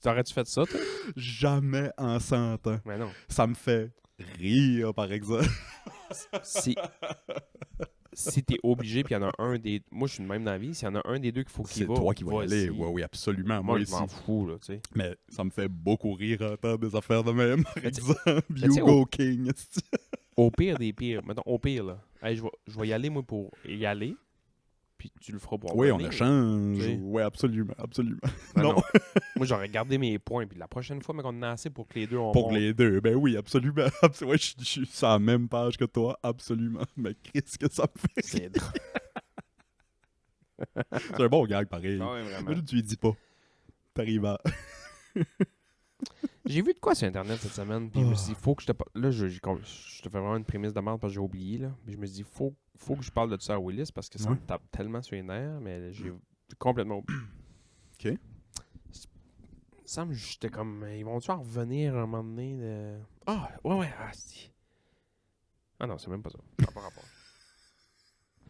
T'aurais-tu fait ça, toi? Jamais en 100 ans. Mais non. Ça me fait rire, par exemple. Si t'es obligé, puis il y en a un des... Moi, je suis de même dans la vie. S'il y en a un des deux qu'il faut qu'il C'est va... toi qui vas y aller. vas-y. Oui, absolument. Moi, je aussi. m'en fous, là, tu sais. Mais ça me fait beaucoup rire à entendre des affaires de même. Par exemple, tu sais, Hugo King. Au pire des pires. Mettons, au pire, là. Hey, je vais y aller, moi, pour y aller. Puis tu le feras pour Oui, on revenir. échange. Oui. Oui, absolument. Absolument. Ben non. Moi, j'aurais gardé mes points. Puis la prochaine fois, mais qu'on en a assez pour que les deux ont Pour les deux, ben oui, absolument. Ouais, je suis sur la même page que toi, absolument. Mais qu'est-ce que ça me fait? C'est drôle. C'est un bon gag, pareil. Ah ouais, vraiment. Mais là, tu lui dis pas. T'arrives à... J'ai vu de quoi sur Internet cette semaine, puis je me suis dit, faut que je te parle. Là, je te fais vraiment une prémisse de merde parce que j'ai oublié, là. Mais je me suis dit, faut que je parle de ça à Willis parce que ça Ouais. me tape tellement sur les nerfs, mais j'ai complètement oublié. OK. Il me semble que j'étais comme, ils vont-tu en revenir un moment donné de... Ah, ouais, si. Ah non, c'est même pas ça. Ça n'a pas rapport.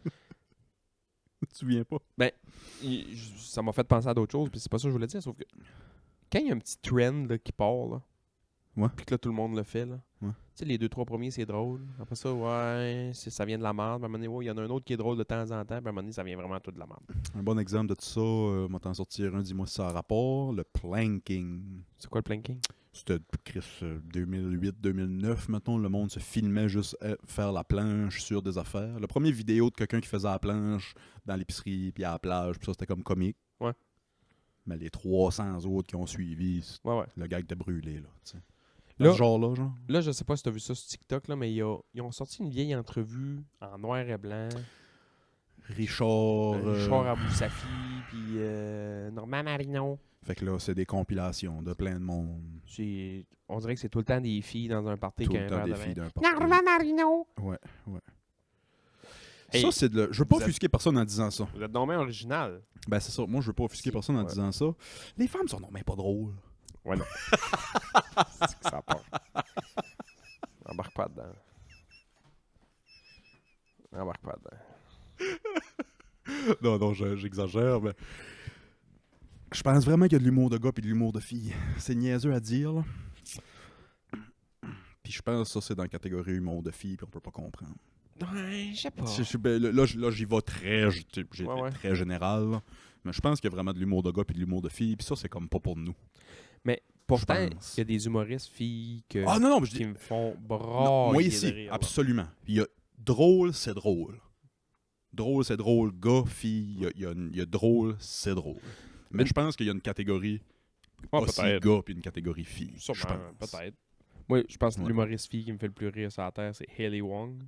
Tu te souviens pas? Ça m'a fait penser à d'autres choses, puis c'est pas ça que je voulais dire, sauf que quand il y a un petit trend là, qui part, là, Ouais. puis que là, tout le monde le fait, là. Ouais. Tu sais, les 2-3 premiers, c'est drôle. Après ça, ouais, ça vient de la merde. Puis à un moment donné, ouais, il y en a un autre qui est drôle de temps en temps, puis à un moment donné, ça vient vraiment tout de la merde. Un bon exemple de tout ça, moi t'en sortir un, dis-moi si ça a rapport, le planking. C'est quoi le planking? C'était, Chris, 2008-2009, mettons, le monde se filmait juste faire la planche sur des affaires. La première vidéo de quelqu'un qui faisait la planche dans l'épicerie, puis à la plage, puis ça, c'était comme comique. Ouais. Mais les 300 autres qui ont suivi, Ouais. le gag était brûlé, là, tu sais. Là- Ce genre-là, genre. Là, je sais pas si t'as vu ça sur TikTok, là, mais ils ont sorti une vieille entrevue en noir et blanc. Richard. Richard Abou Safi, puis Normand Marino. Fait que là, c'est des compilations de plein de monde. On dirait que c'est tout le temps des filles dans un party Tout qui a le un temps verre des de vin. filles d'un party. Normand Marino! Ouais. Hey, Ça, c'est de le... Je veux pas vous êtes- offusquer personne en disant ça. Vous êtes non bien original. Ben, c'est ça. Moi, je veux pas offusquer Si, personne en ouais. disant ça. Les femmes sont non, mais pas drôles. Ouais, non. C'est que ça part. Embarque pas dedans. Embarque pas dedans. Non, j'exagère, mais... Je pense vraiment qu'il y a de l'humour de gars et de l'humour de filles. C'est niaiseux à dire, là. Puis je pense que ça, c'est dans la catégorie humour de filles, puis on peut pas comprendre. Ouais, je sais pas. Ben, là, j'y vais très, Ouais. très général, là. Mais je pense qu'il y a vraiment de l'humour de gars et de l'humour de filles, puis ça, c'est comme pas pour nous. Pourtant, je pense. il y a des humoristes filles Ah non, mais je dis... qui me font Non, brailler moi de ici, rire, là. absolument. Il y a drôle, c'est drôle. Drôle, c'est drôle. Gars, fille, il y a drôle, c'est drôle. Mais je pense qu'il y a une catégorie Ouais, aussi peut-être. gars puis une catégorie fille. Je Sûrement, pense. peut-être. Moi, je pense que Ouais. l'humoriste fille qui me fait le plus rire sur la Terre, c'est Hailey Wong.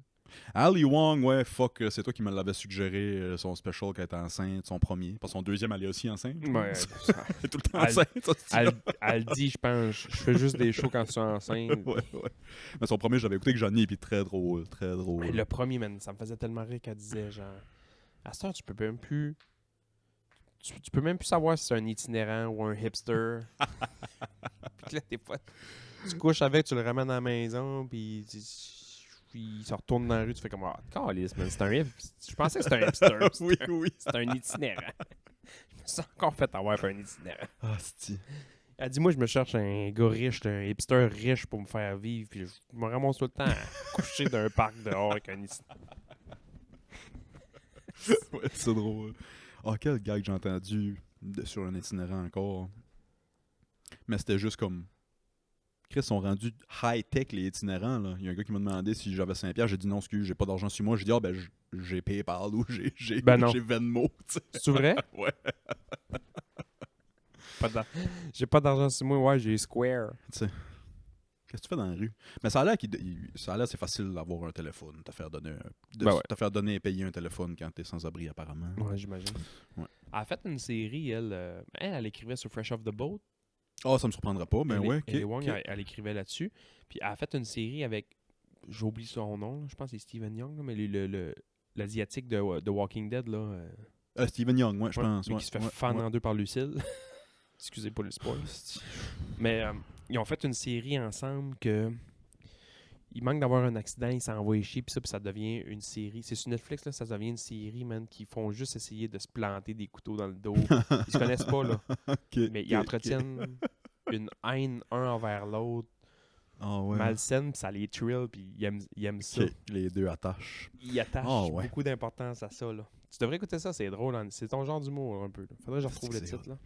Ali Wong, ouais, fuck, c'est toi qui me l'avais suggéré, son special quand elle était enceinte, son premier. Parce que son deuxième, elle est aussi enceinte. je Ouais, pense. Elle est tout le temps Elle- enceinte, ça, c'est elle dit, je pense, je fais juste des shows quand je suis enceinte. ouais, ouais. Mais son premier, j'avais écouté que Johnny, et puis très drôle, très drôle. Mais le premier, man, ça me faisait tellement rire qu'elle disait, genre, à cette heure, tu peux même plus. Tu peux même plus savoir si c'est un itinérant ou un hipster. Puis là, des fois, tu couches avec, tu le ramènes à la maison, puis il se retourne dans la rue, tu fais comme, ah, câlisse, man, c'est un hipster. Je pensais que c'était un hipster. Oui, oui. C'est un itinérant. Je me suis encore fait avoir par un itinérant. Ah, c'est... Elle dit, moi, je me cherche un gars riche, un hipster riche pour me faire vivre, puis je me ramasse tout le temps à coucher d'un parc dehors avec un itinérant. Ouais, c'est drôle. Ah, quel gag j'ai entendu sur un itinérant encore. Mais c'était juste comme... Chris, sont rendus high-tech, les itinérants, là. Il y a un gars qui m'a demandé si j'avais 5$. J'ai dit non, excuse, j'ai pas d'argent sur moi. J'ai dit, ah, ben, j'ai PayPal ou j'ai Ben non. j'ai Venmo, tu sais. C'est vrai? Ouais. J'ai pas d'argent sur moi, ouais, j'ai Square. Tu sais. Qu'est-ce que tu fais dans la rue? Mais ça a l'air c'est facile d'avoir un téléphone, te faire donner Ben ouais. te faire donner et payer un téléphone quand t'es sans abri, apparemment. Ouais, j'imagine. Ouais. Elle a fait une série, elle écrivait sur Fresh Off the Boat. Ah, ça me surprendra pas, mais ouais. Hailey Wong, elle écrivait là-dessus. Puis elle a fait une série avec, j'oublie son nom, là, je pense que c'est Steven Young, là, mais l'asiatique de Walking Dead, là. Steven Young, ouais, je Ouais, pense. lui Ouais, qui se fait ouais, fan ouais. en deux par Lucille. Excusez pour le spoil. Mais ils ont fait une série ensemble que il manque d'avoir un accident, il s'envoie chier, puis ça devient une série. C'est sur Netflix, là, ça devient une série, man, qui font juste essayer de se planter des couteaux dans le dos. Ils se connaissent pas, là. Ok, Mais ok, ils entretiennent une haine un envers l'autre, Ah ouais. malsaine, puis ça les thrill, puis ils aiment ça. Ok, les deux attachent. Ils attachent Ah ouais. beaucoup d'importance à ça, là. Tu devrais écouter ça, c'est drôle. Hein. C'est ton genre d'humour, un peu. Là. Faudrait que je retrouve le C'est titre, là.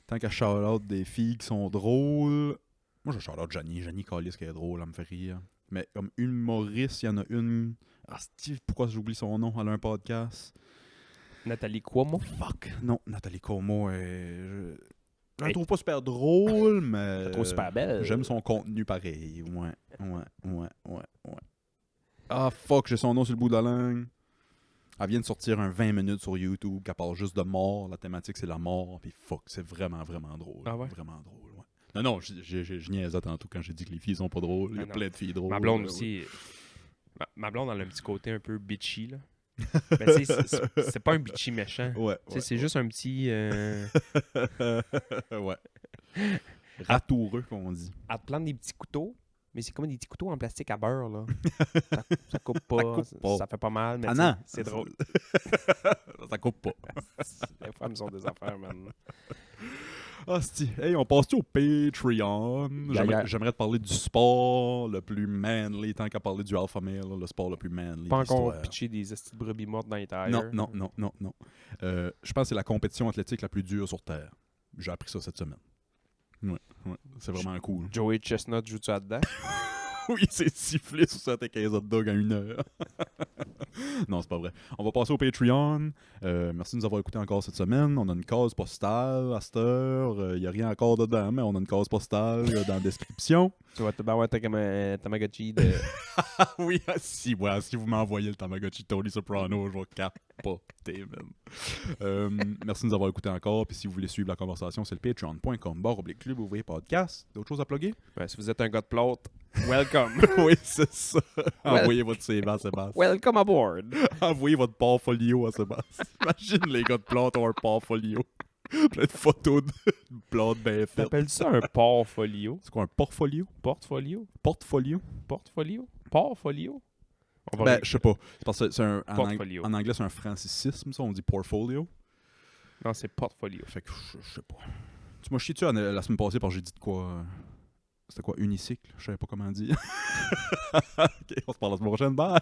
Tant qu'à shout-out des filles qui sont drôles. Moi, je shout-out Johnny. Johnny Callis qui est drôle, elle me fait rire. Mais comme humoriste, il y en a une. Ah, pourquoi j'oublie son nom? Elle a un podcast. Nathalie Cuomo. Fuck. Non, Nathalie Como je la Hey. trouve pas super drôle, mais. Je la trouve super belle. J'aime son contenu pareil. Ouais. Ah, fuck, j'ai son nom sur le bout de la langue. Elle vient de sortir un 20 minutes sur YouTube qui parle juste de mort. La thématique, c'est la mort. Puis fuck, c'est vraiment, vraiment drôle. Ah ouais? Vraiment drôle, ouais. Non, je niaisais tantôt quand j'ai dit que les filles sont pas drôles. Il y a Ah non. plein de filles drôles. Ma blonde Ouais. aussi. Ma blonde, elle a un petit côté un peu bitchy, là. Mais tu sais, c'est pas un bitchy méchant. Ouais. Tu sais, c'est juste un petit... ouais. Ratoureux, qu'on dit. Elle te plante des petits couteaux, mais c'est comme des petits couteaux en plastique à beurre, là. Ça coupe pas, coupe pas. ça fait pas mal, mais Ah tu sais, non! c'est drôle. Ça coupe pas. Les femmes sont des affaires, man. Hostie. Hey, on passe-tu au Patreon? Yeah. J'aimerais te parler du sport le plus manly, tant qu'à parler du alpha male, là, le sport le plus manly. Pas de encore l'histoire. pitcher des estis de brebis mortes dans les tailleurs. Non. Je pense que c'est la compétition athlétique la plus dure sur Terre. J'ai appris ça cette semaine. Ouais. C'est vraiment cool. Joey Chestnut joue-tu là-dedans? Oui, c'est sifflé sur 7 et 15 hot dogs en 1 heure. Non, c'est pas vrai. On va passer au Patreon. Merci de nous avoir écoutés encore cette semaine. On a une case postale à cette heure. Il n'y a rien encore dedans, mais on a une case postale dans la description. Tu vas te bavoir comme un Tamagotchi de... Oui, si vous m'envoyez le Tamagotchi Tony Soprano, je vais capoter, man. Merci de nous avoir écoutés encore. Puis si vous voulez suivre la conversation, c'est le patreon.com/club ouvrier podcast. D'autres choses à plugger? Ouais, si vous êtes un gars de plot, welcome. Oui, c'est ça. Envoyez votre CV à Sébastien. Welcome aboard. Envoyez votre portfolio à Sébastien. Imagine les gars de plante ont un portfolio. Plein de photos de plantes bien faites. T'appelles ça un portfolio? C'est quoi un portfolio? Portfolio? Portfolio? Portfolio? Portfolio? On va Ben, je sais pas. C'est parce que Portfolio. en anglais, c'est un francicisme, ça. On dit portfolio. Non, c'est portfolio. Fait que je sais pas. Tu m'as chié dessus la semaine passée parce que j'ai dit de quoi. C'était quoi? Unicycle? Je savais pas comment dire. Ok, on se parle la semaine prochaine. Bye!